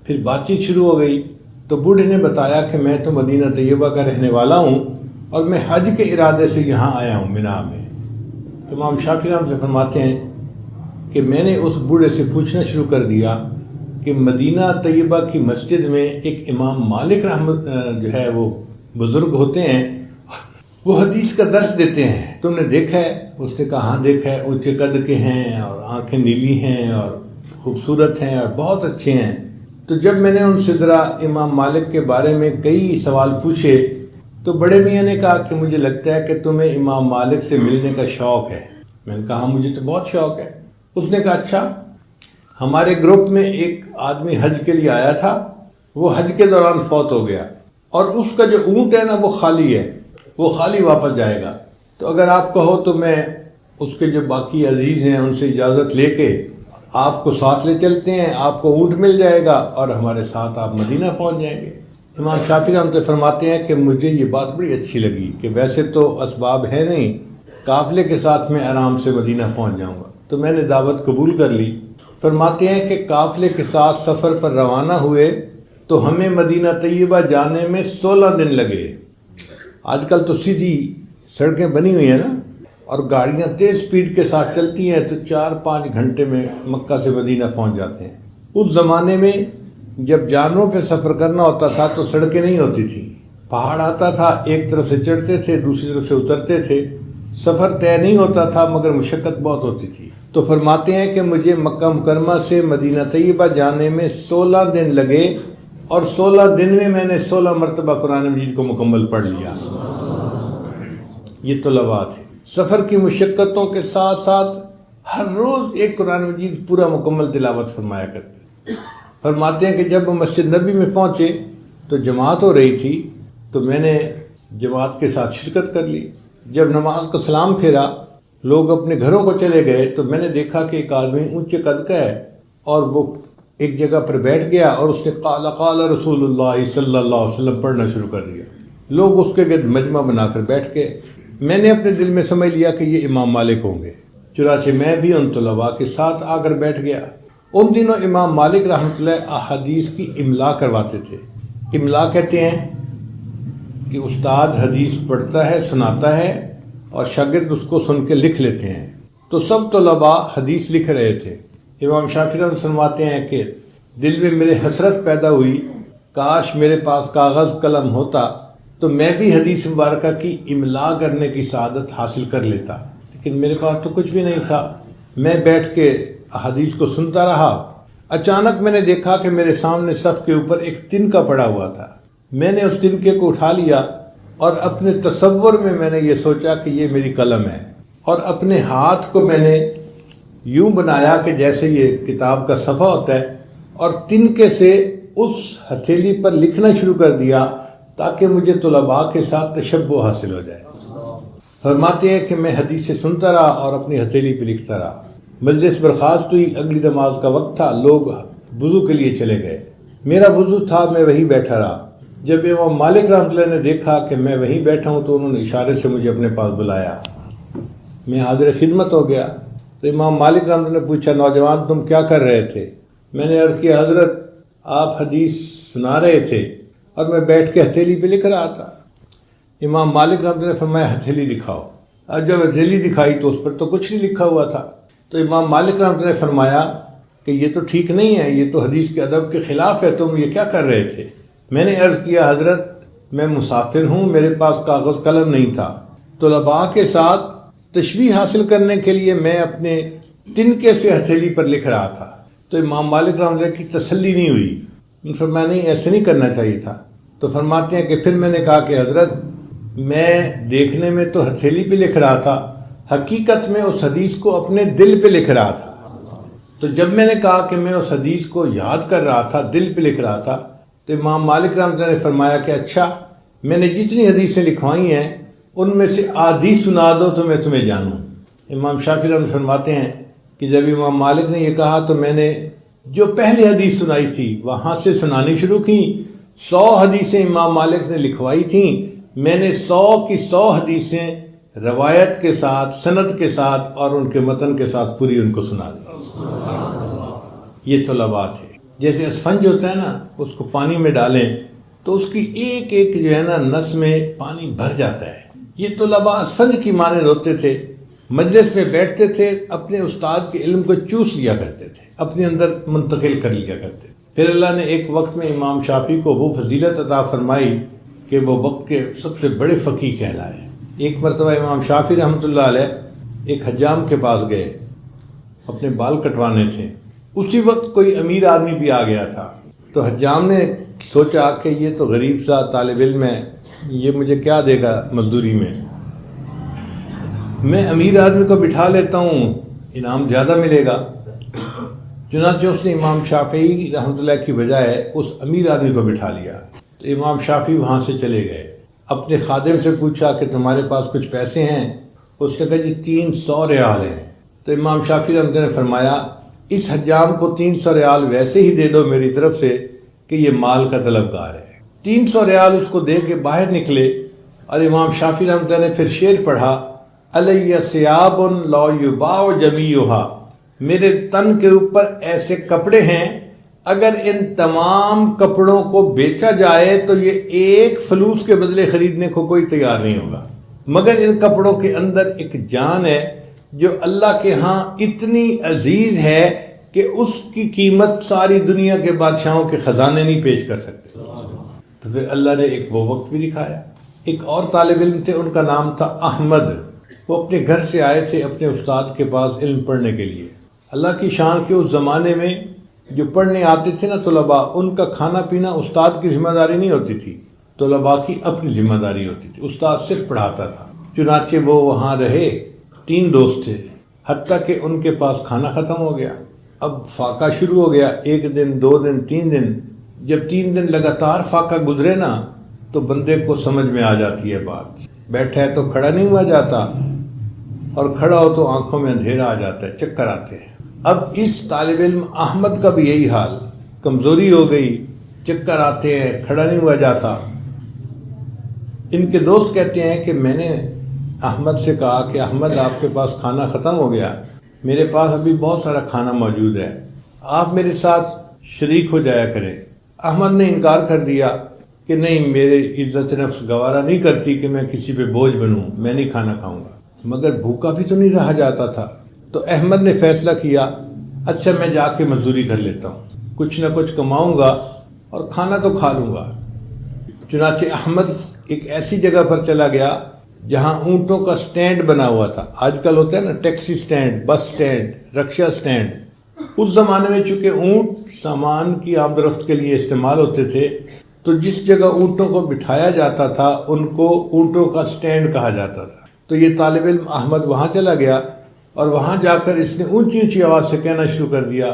پھر بات چیت شروع ہو گئی تو بوڑھے نے بتایا کہ میں تو مدینہ طیبہ کا رہنے والا ہوں اور میں حج کے ارادے سے یہاں آیا ہوں مینا میں۔ امام شافعی رحمۃ اللہ فرماتے ہیں کہ میں نے اس بوڑھے سے پوچھنا شروع کر دیا کہ مدینہ طیبہ کی مسجد میں ایک امام مالک رحمت جو ہے وہ بزرگ ہوتے ہیں، وہ حدیث کا درس دیتے ہیں، تم نے دیکھا ہے؟ اس نے کہا ہاں دیکھا ہے، اونچے قد کے ہیں اور آنکھیں نیلی ہیں اور خوبصورت ہیں اور بہت اچھے ہیں۔ تو جب میں نے ان سے ذرا امام مالک کے بارے میں کئی سوال پوچھے تو بڑے میاں نے کہا کہ مجھے لگتا ہے کہ تمہیں امام مالک سے ملنے کا شوق ہے۔ میں نے کہا مجھے تو بہت شوق ہے۔ اس نے کہا اچھا، ہمارے گروپ میں ایک آدمی حج کے لیے آیا تھا، وہ حج کے دوران فوت ہو گیا اور اس کا جو اونٹ ہے نا وہ خالی ہے، وہ خالی واپس جائے گا، تو اگر آپ کہو تو میں اس کے جو باقی عزیز ہیں ان سے اجازت لے کے آپ کو ساتھ لے چلتے ہیں، آپ کو اونٹ مل جائے گا اور ہمارے ساتھ آپ مدینہ پہنچ جائیں گے۔ امام شافعی رحمۃ اللہ فرماتے ہیں کہ مجھے یہ بات بڑی اچھی لگی کہ ویسے تو اسباب ہے نہیں، قافلے کے ساتھ میں آرام سے مدینہ پہنچ جاؤں گا، تو میں نے دعوت قبول کر لی۔ فرماتے ہیں کہ قافلے کے ساتھ سفر پر روانہ ہوئے تو ہمیں مدینہ طیبہ جانے میں 16 دن لگے۔ آج کل تو سیدھی سڑکیں بنی ہوئی ہیں نا اور گاڑیاں تیز سپیڈ کے ساتھ چلتی ہیں تو 4-5 گھنٹے میں مکہ سے مدینہ پہنچ جاتے ہیں۔ اس زمانے میں جب جانوروں پہ سفر کرنا ہوتا تھا تو سڑکیں نہیں ہوتی تھیں، پہاڑ آتا تھا، ایک طرف سے چڑھتے تھے دوسری طرف سے اترتے تھے، سفر طے نہیں ہوتا تھا مگر مشقت بہت ہوتی تھی۔ تو فرماتے ہیں کہ مجھے مکہ مکرمہ سے مدینہ طیبہ جانے میں 16 دن لگے اور 16 دن میں نے 16 مرتبہ قرآن مجید کو مکمل پڑھ لیا۔ یہ طلباء تھے۔ سفر کی مشقتوں کے ساتھ ساتھ ہر روز ایک قرآن مجید پورا مکمل تلاوت فرمایا کرتے. فرماتے ہیں کہ جب ہم مسجد نبی میں پہنچے تو جماعت ہو رہی تھی تو میں نے جماعت کے ساتھ شرکت کر لی. جب نماز کا سلام پھیرا لوگ اپنے گھروں کو چلے گئے تو میں نے دیکھا کہ ایک آدمی اونچے قد کا ہے اور وہ ایک جگہ پر بیٹھ گیا اور اس نے قال قال رسول اللہ صلی اللہ علیہ وسلم پڑھنا شروع کر دیا. لوگ اس کے گرد مجمع بنا کر بیٹھ گئے. میں نے اپنے دل میں سمجھ لیا کہ یہ امام مالک ہوں گے، چنانچہ میں بھی ان طلباء کے ساتھ آ کر بیٹھ گیا. ان دنوں امام مالک رحمۃ اللہ احادیث کی املا کرواتے تھے. املا کہتے ہیں کہ استاد حدیث پڑھتا ہے، سناتا ہے اور شاگرد اس کو سن کے لکھ لیتے ہیں. تو سب طلباء حدیث لکھ رہے تھے. امام شافعی رحمۃ اللہ فرماتے ہیں کہ دل میں میرے حسرت پیدا ہوئی، کاش میرے پاس کاغذ قلم ہوتا تو میں بھی حدیث مبارکہ کی املا کرنے کی سعادت حاصل کر لیتا، لیکن میرے پاس تو کچھ بھی نہیں تھا. میں بیٹھ کے حدیث کو سنتا رہا. اچانک میں نے دیکھا کہ میرے سامنے صف کے اوپر ایک تنکا پڑا ہوا تھا. میں نے اس تنکے کو اٹھا لیا اور اپنے تصور میں نے یہ سوچا کہ یہ میری قلم ہے، اور اپنے ہاتھ کو میں نے یوں بنایا کہ جیسے یہ کتاب کا صفحہ ہوتا ہے، اور تنکے سے اس ہتھیلی پر لکھنا شروع کر دیا تاکہ مجھے طلباء کے ساتھ تشبہ حاصل ہو جائے. فرماتے ہیں کہ میں حدیث سنتا رہا اور اپنی ہتھیلی پہ لکھتا رہا. مجلس برخاست ہوئی، اگلی نماز کا وقت تھا، لوگ وضو کے لیے چلے گئے. میرا وضو تھا، میں وہیں بیٹھا رہا. جب امام مالک رحمۃ اللہ نے دیکھا کہ میں وہیں بیٹھا ہوں تو انہوں نے اشارے سے مجھے اپنے پاس بلایا. میں حاضر خدمت ہو گیا. تو امام مالک رحمۃ اللہ نے پوچھا، نوجوان تم کیا کر رہے تھے؟ میں نے عرض کیا، حضرت آپ حدیث سنا رہے تھے اور میں بیٹھ کے ہتھیلی پہ لکھ رہا تھا. امام مالک رحمۃ اللہ نے فرمایا ہتھیلی دکھاؤ. اور جب ہتھیلی دکھائی تو اس پر تو کچھ نہیں لکھا ہوا تھا. تو امام مالک رحمۃ اللہ نے فرمایا کہ یہ تو ٹھیک نہیں ہے، یہ تو حدیث کے ادب کے خلاف ہے، تم یہ کیا کر رہے تھے؟ میں نے عرض کیا، حضرت میں مسافر ہوں، میرے پاس کاغذ قلم نہیں تھا. طلباء کے ساتھ تشبیہ حاصل کرنے کے لیے میں اپنے تنکے سے ہتھیلی پر لکھ رہا تھا. تو امام مالک رحمۃ اللہ کی تسلی نہیں ہوئی. فرمایا نہیں، ایسے نہیں کرنا چاہیے تھا. تو فرماتے ہیں کہ پھر میں نے کہا کہ حضرت میں دیکھنے میں تو ہتھیلی پہ لکھ رہا تھا، حقیقت میں اس حدیث کو اپنے دل پہ لکھ رہا تھا. تو جب میں نے کہا کہ میں اس حدیث کو یاد کر رہا تھا، دل پہ لکھ رہا تھا، تو امام مالک رحمۃ اللہ نے فرمایا کہ اچھا، میں نے جتنی حدیثیں لکھوائی ہیں ان میں سے آدھی سنا دو تو میں تمہیں جانوں. امام شافعی رحمۃ اللہ فرماتے ہیں کہ جب امام مالک نے یہ کہا تو میں نے جو پہلی حدیث سنائی تھی وہاں سے سنانی شروع کی. 100 حدیثیں امام مالک نے لکھوائی تھیں، میں نے 100 کی 100 حدیثیں روایت کے ساتھ، سند کے ساتھ اور ان کے متن کے ساتھ پوری ان کو سنا دی. یہ طلباء تھے. جیسے اسفنج ہوتا ہے نا، اس کو پانی میں ڈالیں تو اس کی ایک ایک جو ہے نا نس میں پانی بھر جاتا ہے. یہ طلباء اسفنج کی مانند ہوتے تھے. مجلس میں بیٹھتے تھے، اپنے استاد کے علم کو چوس لیا کرتے تھے، اپنے اندر منتقل کر لیا کرتے تھے. پھر اللہ نے ایک وقت میں امام شافعی کو وہ فضیلت عطا فرمائی کہ وہ وقت کے سب سے بڑے فقیہ کہلائے. ایک مرتبہ امام شافعی رحمۃ اللہ علیہ ایک حجام کے پاس گئے، اپنے بال کٹوانے تھے. اسی وقت کوئی امیر آدمی بھی آ گیا تھا. تو حجام نے سوچا کہ یہ تو غریب سا طالب علم ہے، یہ مجھے کیا دے گا مزدوری میں امیر آدمی کو بٹھا لیتا ہوں، انعام زیادہ ملے گا. چنانچہ اس نے امام شافعی رحمۃ اللہ کی بجائے اس امیر آدمی کو بٹھا لیا. تو امام شافعی وہاں سے چلے گئے. اپنے خادم سے پوچھا کہ تمہارے پاس کچھ پیسے ہیں؟ اس نے کہا جی 300 ریال ہیں. تو امام شافعی رحمۃ اللہ نے فرمایا اس حجام کو 300 ریال ویسے ہی دے دو میری طرف سے کہ یہ مال کا طلبگار ہے. 300 ریال اس کو دے کے باہر نکلے اور امام شافعی رحمۃ اللہ نے پھر شعر پڑھا، علیہ ثیاب لا یباع جمیعھا، میرے تن کے اوپر ایسے کپڑے ہیں اگر ان تمام کپڑوں کو بیچا جائے تو یہ ایک فلوس کے بدلے خریدنے کو کوئی تیار نہیں ہوگا، مگر ان کپڑوں کے اندر ایک جان ہے جو اللہ کے ہاں اتنی عزیز ہے کہ اس کی قیمت ساری دنیا کے بادشاہوں کے خزانے نہیں پیش کر سکتے. تو پھر اللہ نے ایک وہ وقت بھی دکھایا. ایک اور طالب علم تھے، ان کا نام تھا احمد. وہ اپنے گھر سے آئے تھے اپنے استاد کے پاس علم پڑھنے کے لیے. اللہ کی شان کے اس زمانے میں جو پڑھنے آتے تھے نا طلباء، ان کا کھانا پینا استاد کی ذمہ داری نہیں ہوتی تھی، طلباء کی اپنی ذمہ داری ہوتی تھی. استاد صرف پڑھاتا تھا. چنانچہ وہ وہاں رہے. 3 دوست تھے. حتیٰ کہ ان کے پاس کھانا ختم ہو گیا۔ اب فاقہ شروع ہو گیا، 1 دن 2 دن 3 دن، جب 3 دن لگاتار فاقہ گزرے نا تو بندے کو سمجھ میں آ جاتی ہے بات۔ بیٹھا ہے تو کھڑا نہیں ہوا جاتا، اور کھڑا ہو تو آنکھوں میں اندھیرا آ جاتا ہے، چکر آتے ہیں۔ اب اس طالب علم احمد کا بھی یہی حال، کمزوری ہو گئی، چکر آتے ہیں، کھڑا نہیں ہوا جاتا۔ ان کے دوست کہتے ہیں کہ میں نے احمد سے کہا کہ احمد آپ کے پاس کھانا ختم ہو گیا، میرے پاس ابھی بہت سارا کھانا موجود ہے، آپ میرے ساتھ شریک ہو جایا کریں۔ احمد نے انکار کر دیا کہ نہیں، میرے عزت نفس گوارا نہیں کرتی کہ میں کسی پہ بوجھ بنوں، میں نہیں کھانا کھاؤں گا، مگر بھوکا بھی تو نہیں رہا جاتا تھا۔ تو احمد نے فیصلہ کیا، اچھا میں جا کے مزدوری کر لیتا ہوں، کچھ نہ کچھ کماؤں گا اور کھانا تو کھا لوں گا۔ چنانچہ احمد ایک ایسی جگہ پر چلا گیا جہاں اونٹوں کا سٹینڈ بنا ہوا تھا۔ آج کل ہوتا ہے نا ٹیکسی سٹینڈ، بس سٹینڈ، رکشہ سٹینڈ۔ اس زمانے میں چونکہ اونٹ سامان کی آمد و رفت کے لیے استعمال ہوتے تھے، تو جس جگہ اونٹوں کو بٹھایا جاتا تھا ان کو اونٹوں کا سٹینڈ کہا جاتا تھا۔ تو یہ طالب علم احمد وہاں چلا گیا، اور وہاں جا کر اس نے اونچی اونچی آواز سے کہنا شروع کر دیا،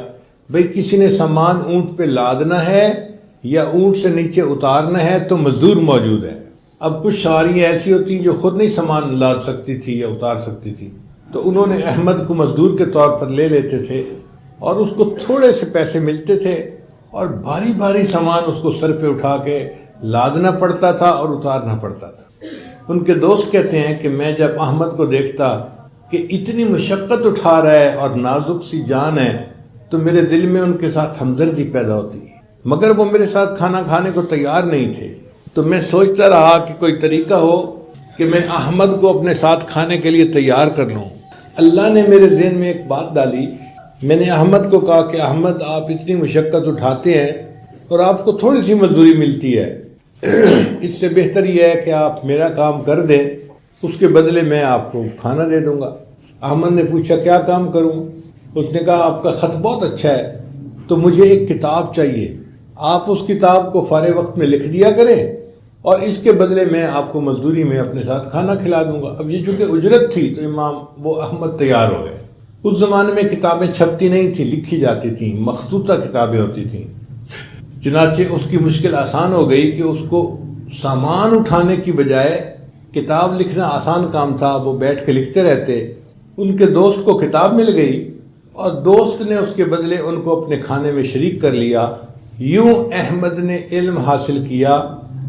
بھئی کسی نے سامان اونٹ پہ لادنا ہے یا اونٹ سے نیچے اتارنا ہے تو مزدور موجود ہے۔ اب کچھ سواریاں ایسی ہوتی جو خود نہیں سامان لاد سکتی تھی یا اتار سکتی تھی، تو انہوں نے احمد کو مزدور کے طور پر لے لیتے تھے، اور اس کو تھوڑے سے پیسے ملتے تھے، اور بھاری بھاری سامان اس کو سر پہ اٹھا کے لادنا پڑتا تھا اور اتارنا پڑتا تھا۔ ان کے دوست کہتے ہیں کہ میں جب احمد کو دیکھتا کہ اتنی مشقت اٹھا رہا ہے اور نازک سی جان ہے، تو میرے دل میں ان کے ساتھ ہمدردی پیدا ہوتی، مگر وہ میرے ساتھ کھانا کھانے کو تیار نہیں تھے۔ تو میں سوچتا رہا کہ کوئی طریقہ ہو کہ میں احمد کو اپنے ساتھ کھانے کے لیے تیار کر لوں۔ اللہ نے میرے ذہن میں ایک بات ڈالی، میں نے احمد کو کہا کہ احمد آپ اتنی مشقت اٹھاتے ہیں اور آپ کو تھوڑی سی مزدوری ملتی ہے، اس سے بہتر یہ ہے کہ آپ میرا کام کر دیں، اس کے بدلے میں آپ کو کھانا دے دوں گا۔ احمد نے پوچھا کیا کام کروں؟ اس نے کہا آپ کا خط بہت اچھا ہے، تو مجھے ایک کتاب چاہیے، آپ اس کتاب کو فارغ وقت میں لکھ دیا کریں، اور اس کے بدلے میں آپ کو مزدوری میں اپنے ساتھ کھانا کھلا دوں گا۔ اب یہ چونکہ اجرت تھی تو امام وہ احمد تیار ہو گئے۔ اس زمانے میں کتابیں چھپتی نہیں تھیں، لکھی جاتی تھیں، مخطوطہ کتابیں ہوتی تھیں۔ چنانچہ اس کی مشکل آسان ہو گئی کہ اس کو سامان اٹھانے کی بجائے کتاب لکھنا آسان کام تھا، وہ بیٹھ کے لکھتے رہتے۔ ان کے دوست کو کتاب مل گئی، اور دوست نے اس کے بدلے ان کو اپنے کھانے میں شریک کر لیا۔ یوں احمد نے علم حاصل کیا،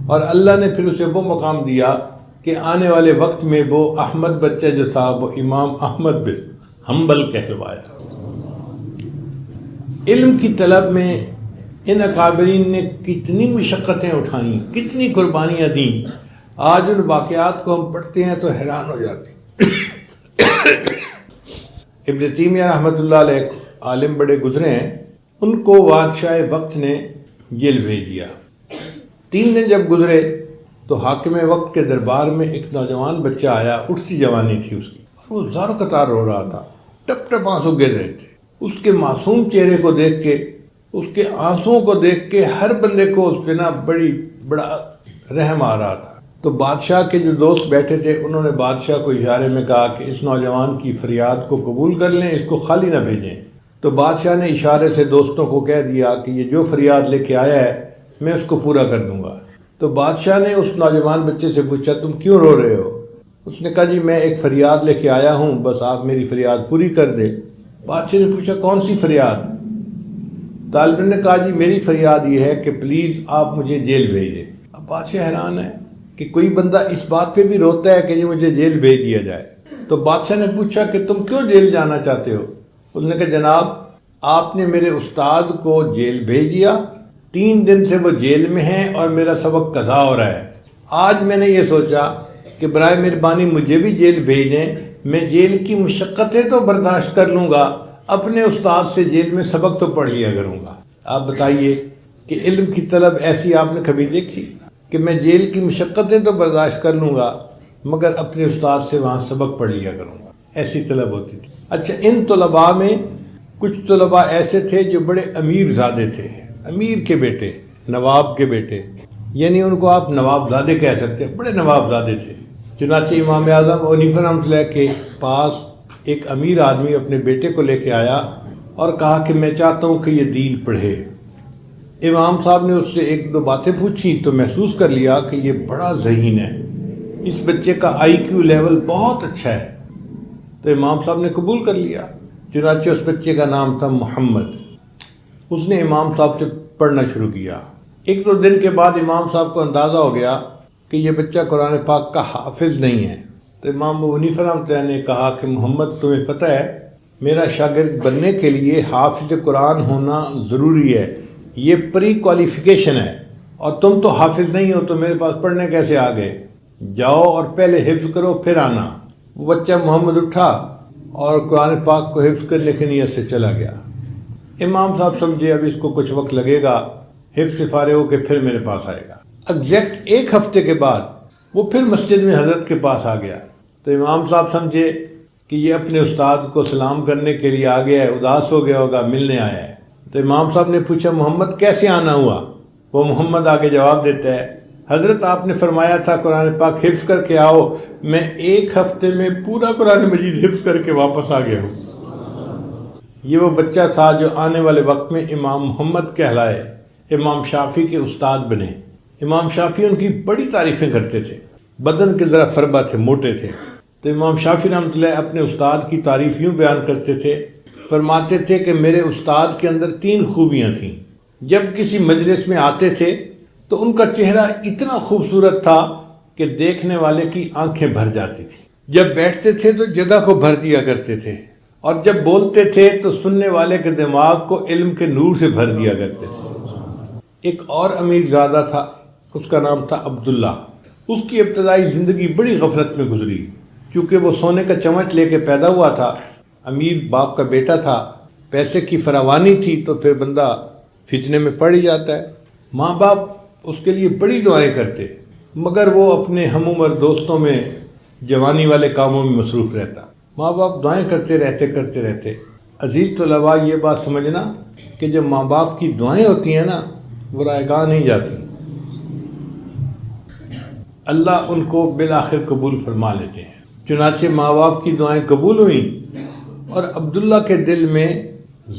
اور اللہ نے پھر اسے وہ مقام دیا کہ آنے والے وقت میں وہ احمد بچہ جو تھا وہ امام احمد بن حنبل کہلوایا۔ علم کی طلب میں ان اکابرین نے کتنی مشقتیں اٹھائیں، کتنی قربانیاں دیں، آج ان واقعات کو ہم پڑھتے ہیں تو حیران ہو جاتے ہیں۔ ابن تیمیہ رحمۃ اللہ علیہ عالم بڑے گزرے ہیں، ان کو بادشاہ وقت نے جیل بھیج دیا۔ 3 دن جب گزرے تو حاکم وقت کے دربار میں ایک نوجوان بچہ آیا، اٹھتی جوانی تھی اس کی، اور وہ زار قطار رو رہا تھا، ٹپ ٹپ آنسو گر رہے تھے۔ اس کے معصوم چہرے کو دیکھ کے، اس کے آنسوؤں کو دیکھ کے ہر بندے کو اس پہ بڑا رحم آ رہا تھا۔ تو بادشاہ کے جو دوست بیٹھے تھے انہوں نے بادشاہ کو اشارے میں کہا کہ اس نوجوان کی فریاد کو قبول کر لیں، اس کو خالی نہ بھیجیں۔ تو بادشاہ نے اشارے سے دوستوں کو کہہ دیا کہ یہ جو فریاد لے کے آیا ہے میں اس کو پورا کر دوں گا۔ تو بادشاہ نے اس نوجوان بچے سے پوچھا تم کیوں رو رہے ہو؟ اس نے کہا جی میں ایک فریاد لے کے آیا ہوں، بس آپ میری فریاد پوری کر دیں۔ بادشاہ نے پوچھا کون سی فریاد؟ طالب نے کہا جی میری فریاد یہ ہے کہ پلیز آپ مجھے جیل بھیج دیں۔ اب بادشاہ حیران ہے کہ کوئی بندہ اس بات پہ بھی روتا ہے کہ جی مجھے جیل بھیج دیا جائے۔ تو بادشاہ نے پوچھا کہ تم کیوں جیل جانا چاہتے ہو؟ اس نے کہا جناب آپ نے میرے استاد کو جیل بھیج دیا، 3 دن سے وہ جیل میں ہیں اور میرا سبق قضا ہو رہا ہے۔ آج میں نے یہ سوچا کہ برائے مہربانی مجھے بھی جیل بھیج دیں، میں جیل کی مشقتیں تو برداشت کر لوں گا، اپنے استاد سے جیل میں سبق تو پڑھ لیا کروں گا۔ آپ بتائیے کہ علم کی طلب ایسی آپ نے کبھی دیکھی کہ میں جیل کی مشقتیں تو برداشت کر لوں گا مگر اپنے استاد سے وہاں سبق پڑھ لیا کروں گا؟ ایسی طلب ہوتی تھی۔ اچھا ان طلباء میں کچھ طلباء ایسے تھے جو بڑے امیر زادے تھے، امیر کے بیٹے، نواب کے بیٹے، یعنی ان کو آپ نواب زادے کہہ سکتے ہیں، بڑے نواب زادے تھے۔ چنانچہ امام اعظم حنیفہ رحمۃ اللہ کے پاس ایک امیر آدمی اپنے بیٹے کو لے کے آیا اور کہا کہ میں چاہتا ہوں کہ یہ دین پڑھے۔ امام صاحب نے اس سے ایک دو باتیں پوچھی تو محسوس کر لیا کہ یہ بڑا ذہین ہے، اس بچے کا آئی کیو لیول بہت اچھا ہے، تو امام صاحب نے قبول کر لیا۔ چنانچہ اس بچے کا نام تھا محمد۔ اس نے امام صاحب سے پڑھنا شروع کیا۔ ایک دو دن کے بعد امام صاحب کو اندازہ ہو گیا کہ یہ بچہ قرآن پاک کا حافظ نہیں ہے، تو امام ابو حنیفہ رحمۃ اللہ نے کہا کہ محمد تمہیں پتہ ہے میرا شاگرد بننے کے لیے حافظ قرآن ہونا ضروری ہے، یہ پری کوالیفیکیشن ہے، اور تم تو حافظ نہیں ہو تو میرے پاس پڑھنے کیسے آ گئے؟ جاؤ اور پہلے حفظ کرو پھر آنا۔ وہ بچہ محمد اٹھا اور قرآن پاک کو حفظ کرنے کی نیت سے چلا گیا۔ امام صاحب سمجھے اب اس کو کچھ وقت لگے گا، حفظ سے فارغ ہو کے پھر میرے پاس آئے گا۔ ایگزیکٹ ایک ہفتے کے بعد وہ پھر مسجد میں حضرت کے پاس آ گیا، تو امام صاحب سمجھے کہ یہ اپنے استاد کو سلام کرنے کے لیے آ گیا ہے، اداس ہو گیا ہوگا، ملنے آیا ہے۔ تو امام صاحب نے پوچھا محمد کیسے آنا ہوا؟ وہ محمد آگے جواب دیتا ہے حضرت آپ نے فرمایا تھا قرآن پاک حفظ کر کے آؤ، میں ایک ہفتے میں پورا قرآن مجید حفظ کر کے واپس آ گیا ہوں۔ یہ وہ بچہ تھا جو آنے والے وقت میں امام محمد کہلائے، امام شافعی کے استاد بنے۔ امام شافعی ان کی بڑی تعریفیں کرتے تھے، بدن کے ذرا فربا تھے، موٹے تھے، تو امام شافعی رحمۃ اللہ اپنے استاد کی تعریف یوں بیان کرتے تھے، فرماتے تھے کہ میرے استاد کے اندر 3 خوبیاں تھیں۔ جب کسی مجلس میں آتے تھے تو ان کا چہرہ اتنا خوبصورت تھا کہ دیکھنے والے کی آنکھیں بھر جاتی تھی۔ جب بیٹھتے تھے تو جگہ کو بھر دیا کرتے تھے، اور جب بولتے تھے تو سننے والے کے دماغ کو علم کے نور سے بھر دیا کرتے تھے۔ ایک اور امیر زادہ تھا، اس کا نام تھا عبداللہ۔ اس کی ابتدائی زندگی بڑی غفلت میں گزری، کیونکہ وہ سونے کا چمچ لے کے پیدا ہوا تھا، امیر باپ کا بیٹا تھا، پیسے کی فراوانی تھی تو پھر بندہ فتنے میں پڑ ہی جاتا ہے۔ ماں باپ اس کے لیے بڑی دعائیں کرتے، مگر وہ اپنے ہم عمر دوستوں میں جوانی والے کاموں میں مصروف رہتا۔ ماں باپ دعائیں کرتے رہتے۔ عزیز طلباء یہ بات سمجھنا کہ جب ماں باپ کی دعائیں ہوتی ہیں نا وہ رائگاں نہیں جاتی، اللہ ان کو بالآخر قبول فرما لیتے ہیں۔ چنانچہ ماں باپ کی دعائیں قبول ہوئیں اور عبداللہ کے دل میں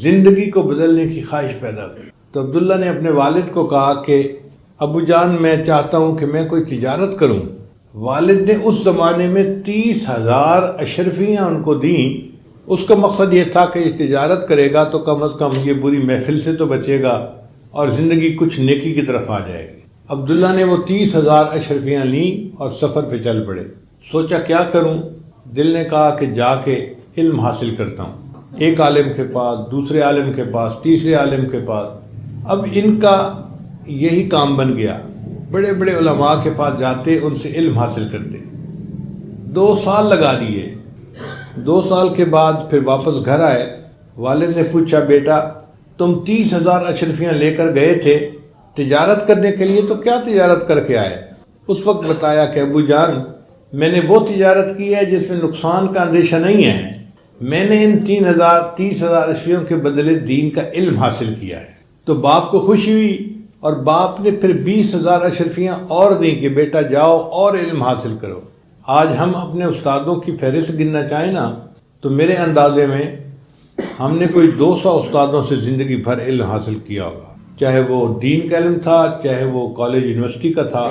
زندگی کو بدلنے کی خواہش پیدا ہوئی، تو عبداللہ نے اپنے والد کو کہا کہ ابو جان میں چاہتا ہوں کہ میں کوئی تجارت کروں۔ والد نے اس زمانے میں 30,000 اشرفیاں ان کو دیں۔ اس کا مقصد یہ تھا کہ یہ تجارت کرے گا تو کم از کم یہ بری محفل سے تو بچے گا اور زندگی کچھ نیکی کی طرف آ جائے گی۔ عبداللہ نے وہ 30,000 اشرفیاں لیں اور سفر پہ چل پڑے۔ سوچا کیا کروں؟ دل نے کہا کہ جا کے علم حاصل کرتا ہوں، ایک عالم کے پاس، دوسرے عالم کے پاس، تیسرے عالم کے پاس۔ اب ان کا یہی کام بن گیا، بڑے بڑے علماء کے پاس جاتے، ان سے علم حاصل کرتے۔ 2 سال لگا دیے۔ 2 سال کے بعد پھر واپس گھر آئے۔ والد نے پوچھا بیٹا تم 30,000 اشرفیاں لے کر گئے تھے تجارت کرنے کے لیے، تو کیا تجارت کر کے آئے؟ اس وقت بتایا کہ ابو جان میں نے وہ تجارت کی ہے جس میں نقصان کا اندیشہ نہیں ہے، میں نے ان 30,000 اشرفیوں کے بدلے دین کا علم حاصل کیا ہے۔ تو باپ کو خوشی ہوئی اور باپ نے پھر 20,000 اشرفیاں اور دیں کہ بیٹا جاؤ اور علم حاصل کرو۔ آج ہم اپنے استادوں کی فہرست گننا چاہیں نا تو میرے اندازے میں ہم نے کوئی 200 استادوں سے زندگی بھر علم حاصل کیا ہوگا، چاہے وہ دین کا علم تھا، چاہے وہ کالج یونیورسٹی کا تھا۔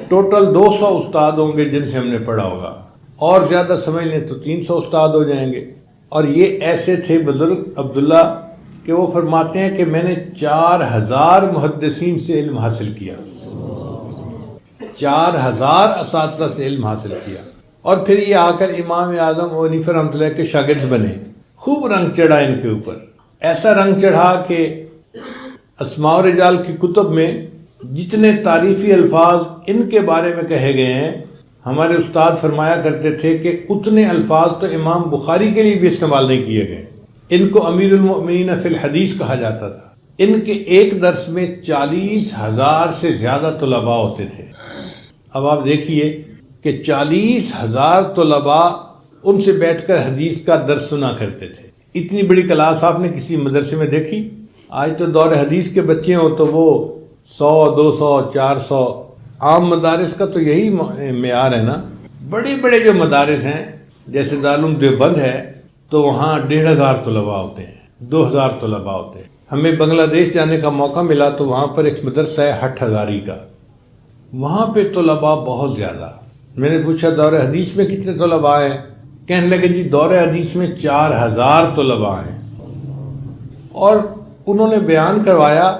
ٹوٹل 200 استاد ہوں گے جن سے ہم نے پڑھا ہوگا، اور زیادہ سمجھ لیں تو 300 استاد ہو جائیں گے۔ اور یہ ایسے تھے بزرگ عبداللہ کہ وہ فرماتے ہیں کہ میں نے 4,000 محدثین سے علم حاصل کیا، 4,000 اساتذہ سے علم حاصل کیا، اور پھر یہ آ کر امام اعظم ابو حنیفہ رحمۃ اللہ کے شاگرد بنے۔ خوب رنگ چڑھا ان کے اوپر، ایسا رنگ چڑھا کہ اسماء و رجال کی کتب میں جتنے تعریفی الفاظ ان کے بارے میں کہے گئے ہیں، ہمارے استاد فرمایا کرتے تھے کہ اتنے الفاظ تو امام بخاری کے لیے بھی استعمال نہیں کیے گئے۔ ان کو امیر المؤمنین فی الحدیث کہا جاتا تھا۔ ان کے ایک درس میں 40,000 سے زیادہ طلباء ہوتے تھے۔ اب آپ دیکھیے کہ 40,000 طلباء ان سے بیٹھ کر حدیث کا درس سنا کرتے تھے۔ اتنی بڑی کلاس آپ نے کسی مدرسے میں دیکھی؟ آج تو دور حدیث کے بچے ہوں تو وہ 100، 200، 400۔ عام مدارس کا تو یہی معیار ہے نا۔ بڑے بڑے جو مدارس ہیں جیسے دارالعلوم دیوبند ہے، تو وہاں 1500 طلباء ہوتے ہیں، 2000 طلباء ہوتے ہیں۔ ہمیں بنگلہ دیش جانے کا موقع ملا تو وہاں پر ایک مدرسہ ہے ہٹھ ہزاری کا، وہاں پہ طلباء بہت زیادہ۔ میں نے پوچھا دور حدیث میں کتنے طلباء ہیں؟ کہنے لگے جی دور حدیث میں 4000 طلباء ہیں۔ اور انہوں نے بیان کروایا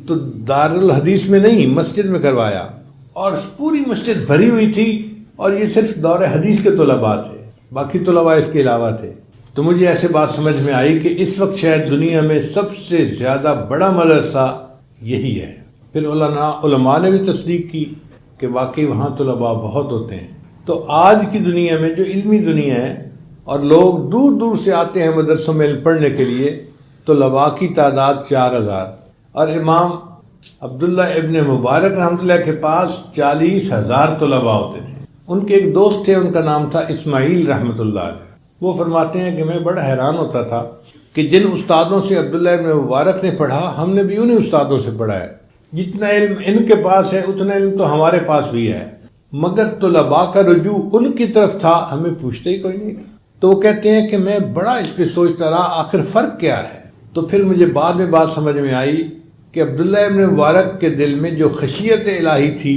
تو دارالحدیث میں نہیں، مسجد میں کروایا، اور پوری مسجد بھری ہوئی تھی، اور یہ صرف دور حدیث کے طلباء تھے، باقی طلباء اس کے علاوہ تھے۔ تو مجھے ایسے بات سمجھ میں آئی کہ اس وقت شاید دنیا میں سب سے زیادہ بڑا مدرسہ یہی ہے۔ پھر علماء نے بھی تصدیق کی کہ واقعی وہاں طلباء بہت ہوتے ہیں۔ تو آج کی دنیا میں جو علمی دنیا ہے اور لوگ دور دور سے آتے ہیں مدرسوں میں علم پڑھنے کے لیے، طلباء کی تعداد 4000، اور امام عبداللہ ابن مبارک رحمۃ اللہ کے پاس 40,000 طلباء ہوتے تھے۔ ان کے ایک دوست تھے، ان کا نام تھا اسماعیل رحمۃ اللہ علیہ۔ وہ فرماتے ہیں کہ میں بڑا حیران ہوتا تھا کہ جن استادوں سے عبداللہ ابن مبارک نے پڑھا، ہم نے بھی انہیں استادوں سے پڑھا ہے، جتنا علم ان کے پاس ہے اتنا علم تو ہمارے پاس بھی ہے، مگر طلباء کا رجوع ان کی طرف تھا، ہمیں پوچھتے ہی کوئی نہیں تھا۔ تو وہ کہتے ہیں کہ میں بڑا اس پہ سوچتا رہا آخر فرق کیا ہے۔ تو پھر مجھے بعد میں بات سمجھ میں آئی کہ عبداللہ ابن مبارک کے دل میں جو خشیت الہی تھی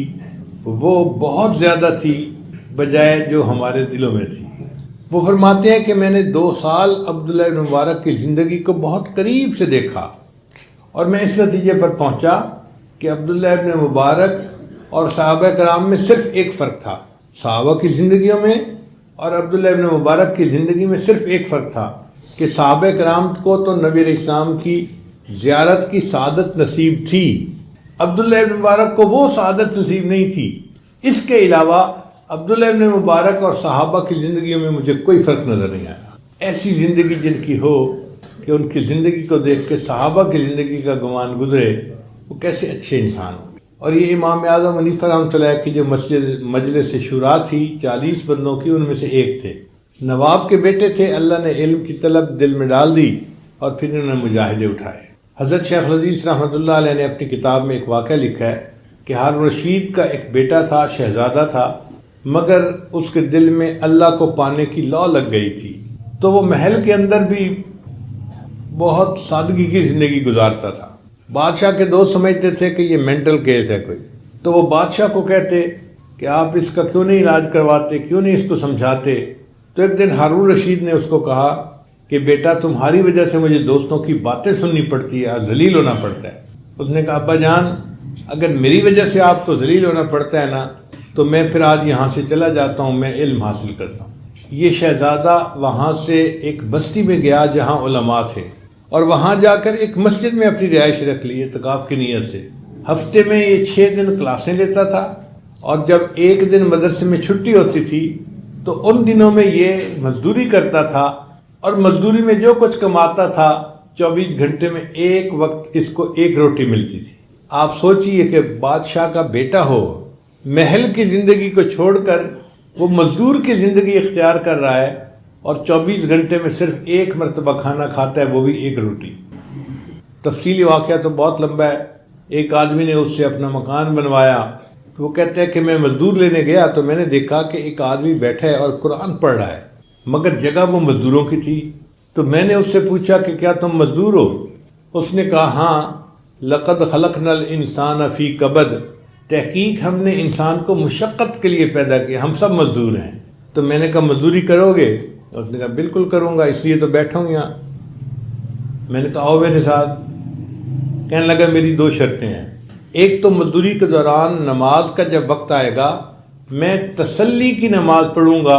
وہ بہت زیادہ تھی بجائے جو ہمارے دلوں میں تھی۔ وہ فرماتے ہیں کہ میں نے 2 سال عبداللہ ابن مبارک کی زندگی کو بہت قریب سے دیکھا، اور میں اس نتیجے پر پہنچا کہ عبداللہ ابن مبارک اور صحابہ کرام میں صرف ایک فرق تھا، صحابہ کی زندگیوں میں اور عبداللہ ابن مبارک کی زندگی میں صرف ایک فرق تھا کہ صحابہ کرام کو تو نبی علیہ السلام کی زیارت کی سعادت نصیب تھی، عبداللہ ابن مبارک کو وہ سعادت نصیب نہیں تھی۔ اس کے علاوہ عبداللہ ابن مبارک اور صحابہ کی زندگیوں میں مجھے کوئی فرق نظر نہیں آیا۔ ایسی زندگی جن کی ہو کہ ان کی زندگی کو دیکھ کے صحابہ کی زندگی کا گمان گزرے، وہ کیسے اچھے انسان ہوں۔ اور یہ امام اعظم حنیفہ رحمۃ اللہ کی جو مجلس شورا تھی 40 بندوں کی، ان میں سے ایک تھے، نواب کے بیٹے تھے۔ اللہ نے علم کی طلب دل میں ڈال دی اور پھر انہوں نے مجاہدے اٹھائے۔ حضرت شیخ الحدیث رحمۃ اللہ علیہ نے اپنی کتاب میں ایک واقعہ لکھا ہے کہ ہارون رشید کا ایک بیٹا تھا، شہزادہ تھا، مگر اس کے دل میں اللہ کو پانے کی لو لگ گئی تھی، تو وہ محل کے اندر بھی بہت سادگی کی زندگی گزارتا تھا۔ بادشاہ کے دوست سمجھتے تھے کہ یہ مینٹل کیس ہے کوئی، تو وہ بادشاہ کو کہتے کہ آپ اس کا کیوں نہیں علاج کرواتے، کیوں نہیں اس کو سمجھاتے۔ تو ایک دن ہارون رشید نے اس کو کہا کہ بیٹا تمہاری وجہ سے مجھے دوستوں کی باتیں سننی پڑتی ہے، ذلیل ہونا پڑتا ہے۔ اس نے کہا ابا جان اگر میری وجہ سے آپ کو ذلیل ہونا پڑتا ہے نا تو میں پھر آج یہاں سے چلا جاتا ہوں، میں علم حاصل کرتا ہوں۔ یہ شہزادہ وہاں سے ایک بستی میں گیا جہاں علماء تھے، اور وہاں جا کر ایک مسجد میں اپنی رہائش رکھ لی اعتکاف کی نیت سے۔ ہفتے میں یہ 6 دن کلاسیں لیتا تھا، اور جب ایک دن مدرسے میں چھٹی ہوتی تھی تو ان دنوں میں یہ مزدوری کرتا تھا، اور مزدوری میں جو کچھ کماتا تھا 24 گھنٹے میں ایک وقت اس کو 1 روٹی ملتی تھی۔ آپ سوچئے کہ بادشاہ کا بیٹا ہو، محل کی زندگی کو چھوڑ کر وہ مزدور کی زندگی اختیار کر رہا ہے، اور 24 گھنٹے میں صرف 1 مرتبہ کھانا کھاتا ہے، وہ بھی 1 روٹی۔ تفصیلی واقعہ تو بہت لمبا ہے۔ ایک آدمی نے اس سے اپنا مکان بنوایا، وہ کہتا ہے کہ میں مزدور لینے گیا تو میں نے دیکھا کہ ایک آدمی بیٹھا ہے اور قرآن پڑھ رہا ہے، مگر جگہ وہ مزدوروں کی تھی۔ تو میں نے اس سے پوچھا کہ کیا تم مزدور ہو؟ اس نے کہا ہاں، لقد خلقنا الانسان فی کبد، تحقیق ہم نے انسان کو مشقت کے لیے پیدا کیا، ہم سب مزدور ہیں۔ تو میں نے کہا مزدوری کرو گے؟ اس نے کہا بالکل کروں گا، اس لیے تو بیٹھا ہوں یہاں۔ میں نے کہا آؤ میرے ساتھ۔ کہنے لگا میری 2 شرطیں ہیں، ایک تو مزدوری کے دوران نماز کا جب وقت آئے گا میں تسلی کی نماز پڑھوں گا،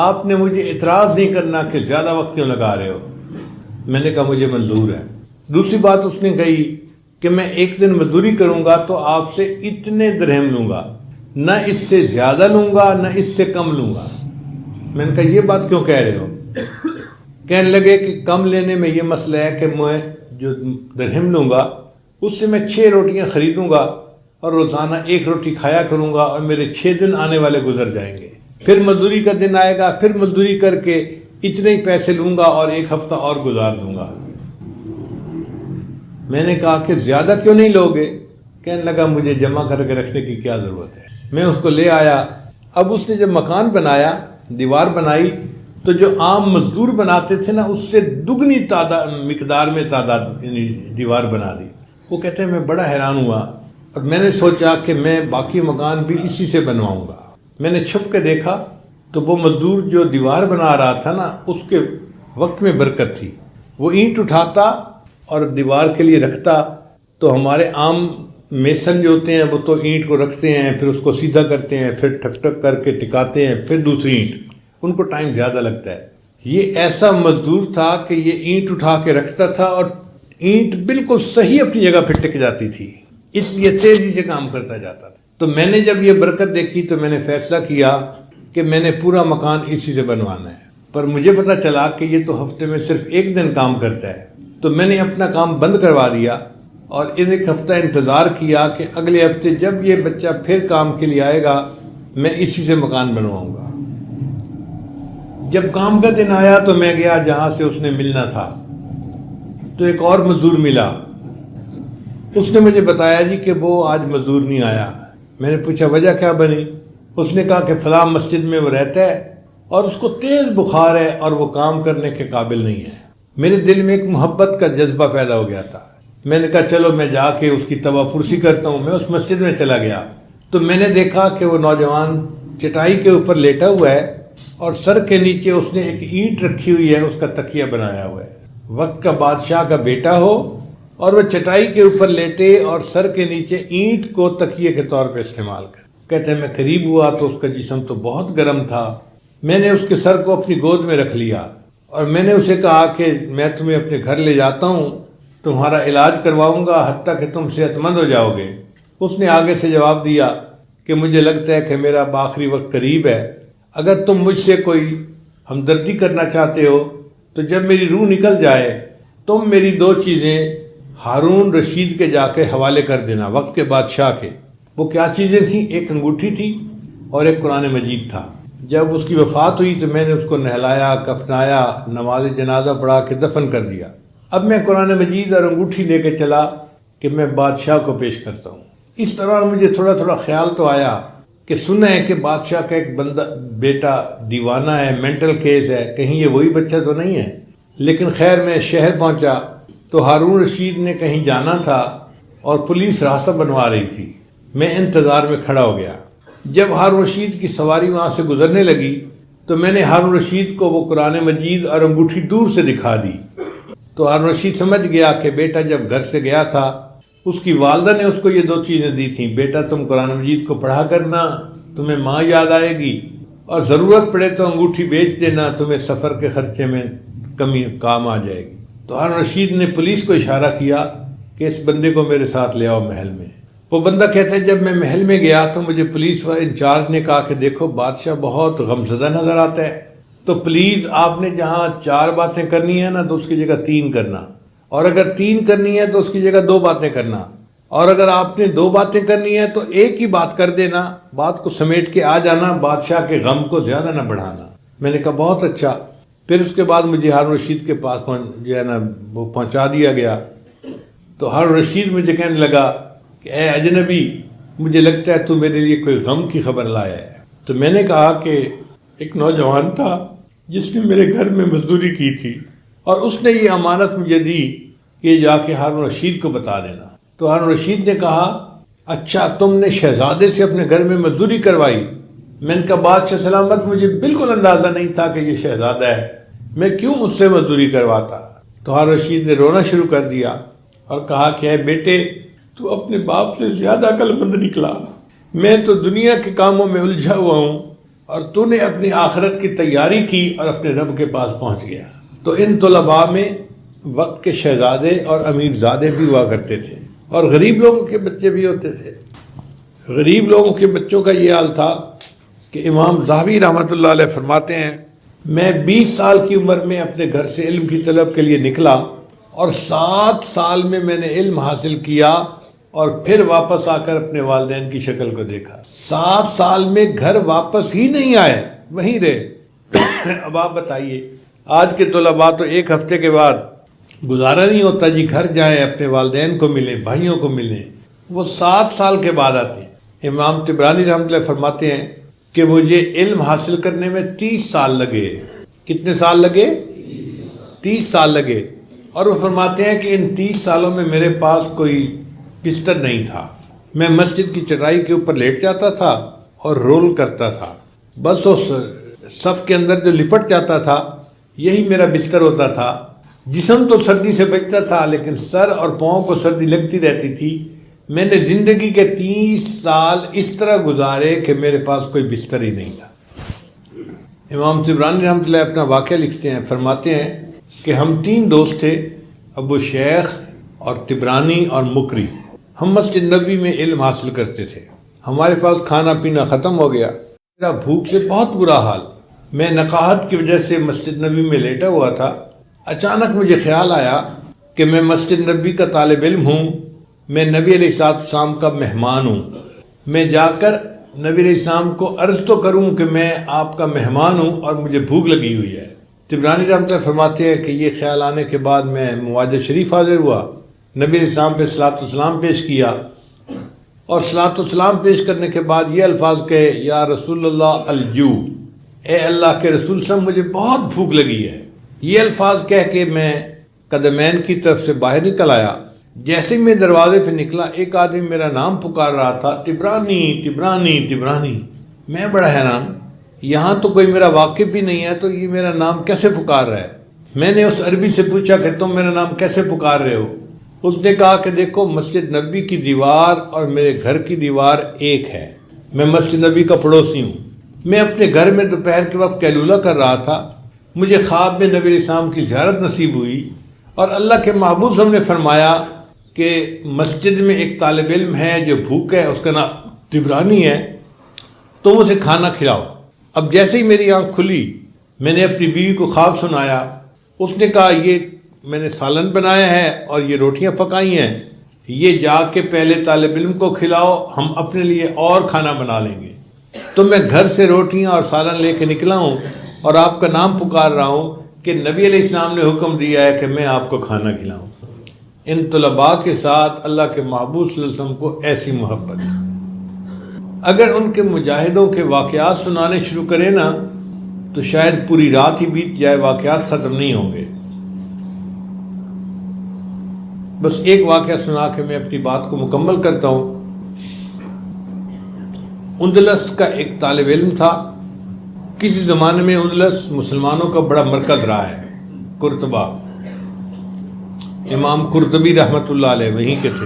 آپ نے مجھے اعتراض نہیں کرنا کہ زیادہ وقت کیوں لگا رہے ہو۔ میں نے کہا مجھے منظور ہے۔ دوسری بات اس نے کہی کہ میں ایک دن مزدوری کروں گا تو آپ سے اتنے درہم لوں گا، نہ اس سے زیادہ لوں گا نہ اس سے کم لوں گا۔ میں نے کہا یہ بات کیوں کہہ رہے ہو؟ کہنے لگے کہ کم لینے میں یہ مسئلہ ہے کہ میں جو درہم لوں گا اس سے میں 6 روٹیاں خریدوں گا اور روزانہ 1 روٹی کھایا کروں گا، اور میرے 6 دن آنے والے گزر جائیں گے، پھر مزدوری کا دن آئے گا، پھر مزدوری کر کے اتنے ہی پیسے لوں گا اور 1 ہفتہ اور گزار دوں گا۔ میں نے کہا کہ زیادہ کیوں نہیں لوگے؟ کہنے لگا مجھے جمع کر کے رکھنے کی کیا ضرورت ہے۔ میں اس کو لے آیا۔ اب اس نے جب مکان بنایا، دیوار بنائی، تو جو عام مزدور بناتے تھے نا اس سے دگنی مقدار میں تعداد یعنی دیوار بنا دی۔ وہ کہتے ہیں میں بڑا حیران ہوا اور میں نے سوچا کہ میں باقی مکان بھی اسی سے بنواؤں گا۔ میں نے چھپ کے دیکھا تو وہ مزدور جو دیوار بنا رہا تھا نا اس کے وقت میں برکت تھی۔ وہ اینٹ اٹھاتا اور دیوار کے لیے رکھتا، تو ہمارے عام میسن جو ہوتے ہیں وہ تو اینٹ کو رکھتے ہیں، پھر اس کو سیدھا کرتے ہیں، پھر ٹھک ٹھک کر کے ٹکاتے ہیں، پھر دوسری اینٹ، ان کو ٹائم زیادہ لگتا ہے۔ یہ ایسا مزدور تھا کہ یہ اینٹ اٹھا کے رکھتا تھا اور اینٹ بالکل صحیح اپنی جگہ پہ ٹک جاتی تھی، اس لیے تیزی سے کام کرتا جاتا تھا۔ تو میں نے جب یہ برکت دیکھی تو میں نے فیصلہ کیا کہ میں نے پورا مکان اسی سے بنوانا ہے، پر مجھے پتا چلا کہ یہ تو ہفتے میں صرف ایک دن کام کرتا ہے، تو میں نے اپنا کام بند کروا دیا اور ایک ہفتہ انتظار کیا کہ اگلے ہفتے جب یہ بچہ پھر کام کے لیے آئے گا میں اسی سے مکان بنواؤں گا۔ جب کام کا دن آیا تو میں گیا جہاں سے اس نے ملنا تھا، تو ایک اور مزدور ملا۔ اس نے مجھے بتایا جی کہ وہ آج مزدور نہیں آیا۔ میں نے پوچھا وجہ کیا بنی؟ اس نے کہا کہ فلاں مسجد میں وہ رہتا ہے اور اس کو تیز بخار ہے اور وہ کام کرنے کے قابل نہیں ہے۔ میرے دل میں ایک محبت کا جذبہ پیدا ہو گیا تھا۔ میں نے کہا چلو میں جا کے اس کی توا پرسی کرتا ہوں۔ میں اس مسجد میں چلا گیا تو میں نے دیکھا کہ وہ نوجوان چٹائی کے اوپر لیٹا ہوا ہے اور سر کے نیچے اس نے ایک اینٹ رکھی ہوئی ہے، اس کا تکیہ بنایا ہوا ہے۔ وقت کا بادشاہ کا بیٹا ہو اور وہ چٹائی کے اوپر لیٹے اور سر کے نیچے اینٹ کو تکیے کے طور پہ استعمال کر۔ کہتے ہیں میں قریب ہوا تو اس کا جسم تو بہت گرم تھا۔ میں نے اس کے سر کو اپنی گود میں رکھ لیا اور میں نے اسے کہا کہ میں تمہیں اپنے گھر لے جاتا ہوں، تمہارا علاج کرواؤں گا حتیٰ کہ تم صحت مند ہو جاؤ گے۔ اس نے آگے سے جواب دیا کہ مجھے لگتا ہے کہ میرا آخری وقت قریب ہے، اگر تم مجھ سے کوئی ہمدردی کرنا چاہتے ہو تو جب میری روح نکل جائے تم میری 2 چیزیں ہارون رشید کے جا کے حوالے کر دینا، وقت کے بادشاہ کے۔ وہ کیا چیزیں تھیں؟ ایک انگوٹھی تھی اور ایک قرآن مجید تھا۔ جب اس کی وفات ہوئی تو میں نے اس کو نہلایا، کفنایا، نماز جنازہ پڑھا کے دفن کر دیا۔ اب میں قرآن مجید اور انگوٹھی لے کے چلا کہ میں بادشاہ کو پیش کرتا ہوں۔ اس طرح مجھے تھوڑا تھوڑا خیال تو آیا کہ سنا ہے کہ بادشاہ کا ایک بیٹا دیوانہ ہے، مینٹل کیس ہے، کہیں یہ وہی بچہ تو نہیں ہے۔ لیکن خیر میں شہر پہنچا تو ہارون رشید نے کہیں جانا تھا اور پولیس راستہ بنوا رہی تھی۔ میں انتظار میں کھڑا ہو گیا۔ جب ہارون رشید کی سواری وہاں سے گزرنے لگی تو میں نے ہارون رشید کو وہ قرآن مجید اور انگوٹھی دور سے دکھا دی، تو ہارون رشید سمجھ گیا کہ بیٹا جب گھر سے گیا تھا اس کی والدہ نے اس کو یہ 2 چیزیں دی تھیں، بیٹا تم قرآن مجید کو پڑھا کرنا، تمہیں ماں یاد آئے گی، اور ضرورت پڑے تو انگوٹھی بیچ دینا، تمہیں سفر کے خرچے میں کمی کام آ جائے گی۔ تو ہارون رشید نے پولیس کو اشارہ کیا کہ اس بندے کو میرے ساتھ لے آؤ محل میں۔ وہ بندہ کہتا ہے جب میں محل میں گیا تو مجھے پولیس انچارج نے کہا کہ دیکھو بادشاہ بہت غمزدہ نظر آتا ہے، تو پلیز آپ نے جہاں 4 باتیں کرنی ہے نا تو اس کی جگہ 3 کرنا، اور اگر 3 کرنی ہے تو اس کی جگہ 2 باتیں کرنا، اور اگر آپ نے 2 باتیں کرنی ہے تو ایک ہی بات کر دینا، بات کو سمیٹ کے آ جانا، بادشاہ کے غم کو زیادہ نہ بڑھانا۔ میں نے کہا بہت اچھا۔ پھر اس کے بعد مجھے ہارون رشید کے پاس جو ہے نا وہ پہنچا دیا گیا۔ تو ہارون رشید مجھے کہنے لگا کہ اے اجنبی، مجھے لگتا ہے تو میرے لیے کوئی غم کی خبر لایا ہے۔ تو میں نے کہا کہ ایک نوجوان تھا جس نے میرے گھر میں مزدوری کی تھی اور اس نے یہ امانت مجھے دی کہ جا کے ہارون رشید کو بتا دینا۔ تو ہارون رشید نے کہا اچھا تم نے شہزادے سے اپنے گھر میں مزدوری کروائی؟ میں نے کہا بادشاہ سلامت مجھے بالکل اندازہ نہیں تھا کہ یہ شہزادہ ہے، میں کیوں اس سے مزدوری کرواتا؟ تو ہارون رشید نے رونا شروع کر دیا اور کہا کہ اے بیٹے تو اپنے باپ سے زیادہ عقل مند نکلا، میں تو دنیا کے کاموں میں الجھا ہوا ہوں اور تو نے اپنی آخرت کی تیاری کی اور اپنے رب کے پاس پہنچ گیا۔ تو ان طلباء میں وقت کے شہزادے اور امیر زادے بھی ہوا کرتے تھے اور غریب لوگوں کے بچے بھی ہوتے تھے۔ غریب لوگوں کے بچوں کا یہ حال تھا کہ امام ذہبی رحمۃ اللہ علیہ فرماتے ہیں میں 20 سال کی عمر میں اپنے گھر سے علم کی طلب کے لیے نکلا اور 7 سال میں نے علم حاصل کیا اور پھر واپس آ کر اپنے والدین کی شکل کو دیکھا۔ 7 سال میں گھر واپس ہی نہیں آئے، وہیں رہے۔ اب آپ بتائیے آج کے طلباء تو 1 ہفتے کے بعد گزارا نہیں ہوتا جی گھر جائیں، اپنے والدین کو ملیں، بھائیوں کو ملیں، وہ 7 سال کے بعد آتے ہیں۔ امام طبرانی رحمۃ اللہ فرماتے ہیں کہ مجھے علم حاصل کرنے میں 30 سال لگے کتنے سال لگے؟ 30 سال لگے. اور وہ فرماتے ہیں کہ ان 30 سالوں میں میرے پاس کوئی بستر نہیں تھا. میں مسجد کی چٹائی کے اوپر لیٹ جاتا تھا اور رول کرتا تھا. بس اس صف کے اندر جو لپٹ جاتا تھا یہی میرا بستر ہوتا تھا. جسم تو سردی سے بچتا تھا لیکن سر اور پاؤں کو سردی لگتی رہتی تھی. میں نے زندگی کے 30 سال اس طرح گزارے کہ میرے پاس کوئی بستر ہی نہیں تھا. امام طبرانی رحمۃ اللہ اپنا واقعہ لکھتے ہیں، فرماتے ہیں کہ ہم 3 دوست تھے، ابو شیخ اور طبرانی اور مکری. ہم مسجد نبوی میں علم حاصل کرتے تھے. ہمارے پاس کھانا پینا ختم ہو گیا. میرا بھوک سے بہت برا حال. میں نقاہت کی وجہ سے مسجد نبوی میں لیٹا ہوا تھا. اچانک مجھے خیال آیا کہ میں مسجد نبوی کا طالب علم ہوں، میں نبی علیہ السلام کا مہمان ہوں. میں جا کر نبی علیہ السلام کو عرض تو کروں کہ میں آپ کا مہمان ہوں اور مجھے بھوک لگی ہوئی ہے. طبرانی رحمۃ اللہ فرماتے ہیں کہ یہ خیال آنے کے بعد میں مواجہ شریف حاضر ہوا، نبی علیہ السلام پہ صلاۃ والسلام پیش کیا اور صلاۃ والسلام پیش کرنے کے بعد یہ الفاظ کہے، یا رسول اللہ الجو، اے اللہ کے رسول صلی اللہ علیہ وسلم مجھے بہت بھوک لگی ہے. یہ الفاظ کہہ کے میں قدمین کی طرف سے باہر نکل آیا. جیسے میں دروازے پہ نکلا ایک آدمی میرا نام پکار رہا تھا، طبرانی طبرانی طبرانی. میں بڑا حیران، یہاں تو کوئی میرا واقف بھی نہیں ہے تو یہ میرا نام کیسے پکار رہا ہے. میں نے اس عربی سے پوچھا کہ تم میرا نام کیسے پکار رہے ہو. اس نے کہا کہ دیکھو مسجد نبوی کی دیوار اور میرے گھر کی دیوار ایک ہے. میں مسجد نبوی کا پڑوسی ہوں. میں اپنے گھر میں دوپہر کے وقت قیلولہ کر رہا تھا. مجھے خواب میں نبی علیہ السلام کی زیارت نصیب ہوئی اور اللہ کے محبوب صلی اللہ علیہ وسلم نے فرمایا کہ مسجد میں ایک طالب علم ہے جو بھوکا ہے، اس کا نام طبرانی ہے، تم اسے کھانا کھلاؤ. اب جیسے ہی میری آنکھ کھلی میں نے اپنی بیوی کو خواب سنایا. اس نے کہا یہ میں نے سالن بنایا ہے اور یہ روٹیاں پکائی ہیں، یہ جا کے پہلے طالب علم کو کھلاؤ، ہم اپنے لیے اور کھانا بنا لیں گے. تو میں گھر سے روٹیاں اور سالن لے کے نکلا ہوں اور آپ کا نام پکار رہا ہوں کہ نبی علیہ السلام نے حکم دیا ہے کہ میں آپ کو کھانا کھلاؤں. ان طلباء کے ساتھ اللہ کے محبوب صلی اللہ علیہ وسلم کو ایسی محبت. اگر ان کے مجاہدوں کے واقعات سنانے شروع کریں نا تو شاید پوری رات ہی بیت جائے، واقعات ختم نہیں ہوں گے. بس ایک واقعہ سنا کے میں اپنی بات کو مکمل کرتا ہوں. اندلس کا ایک طالب علم تھا. کسی زمانے میں اندلس مسلمانوں کا بڑا مرکز رہا ہے. قرطبہ، امام قرطبی رحمۃ اللہ علیہ وہیں کے تھے.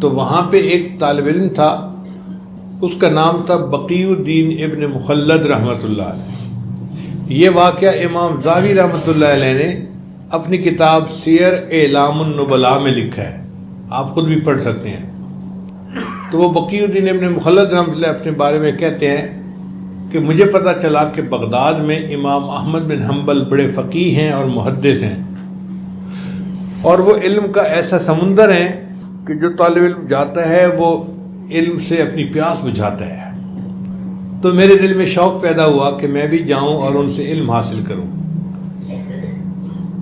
تو وہاں پہ ایک طالب علم تھا، اس کا نام تھا بقی الدین ابن مخلد رحمۃ اللہ علیہ. یہ واقعہ امام زاوی رحمۃ اللہ علیہ نے اپنی کتاب سیر اعلام النبلاء میں لکھا ہے، آپ خود بھی پڑھ سکتے ہیں. تو وہ بقی الدین ابن مخلد رحمۃ اللہ اپنے بارے میں کہتے ہیں کہ مجھے پتہ چلا کہ بغداد میں امام احمد بن حنبل بڑے فقیہ ہیں اور محدث ہیں، اور وہ علم کا ایسا سمندر ہے کہ جو طالب علم جاتا ہے وہ علم سے اپنی پیاس بجھاتا ہے. تو میرے دل میں شوق پیدا ہوا کہ میں بھی جاؤں اور ان سے علم حاصل کروں.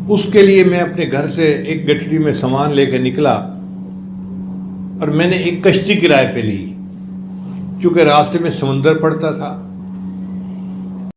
اس کے لیے میں اپنے گھر سے ایک گٹھڑی میں سامان لے کے نکلا اور میں نے ایک کشتی کرائے پہ لی. چونکہ راستے میں سمندر پڑتا تھا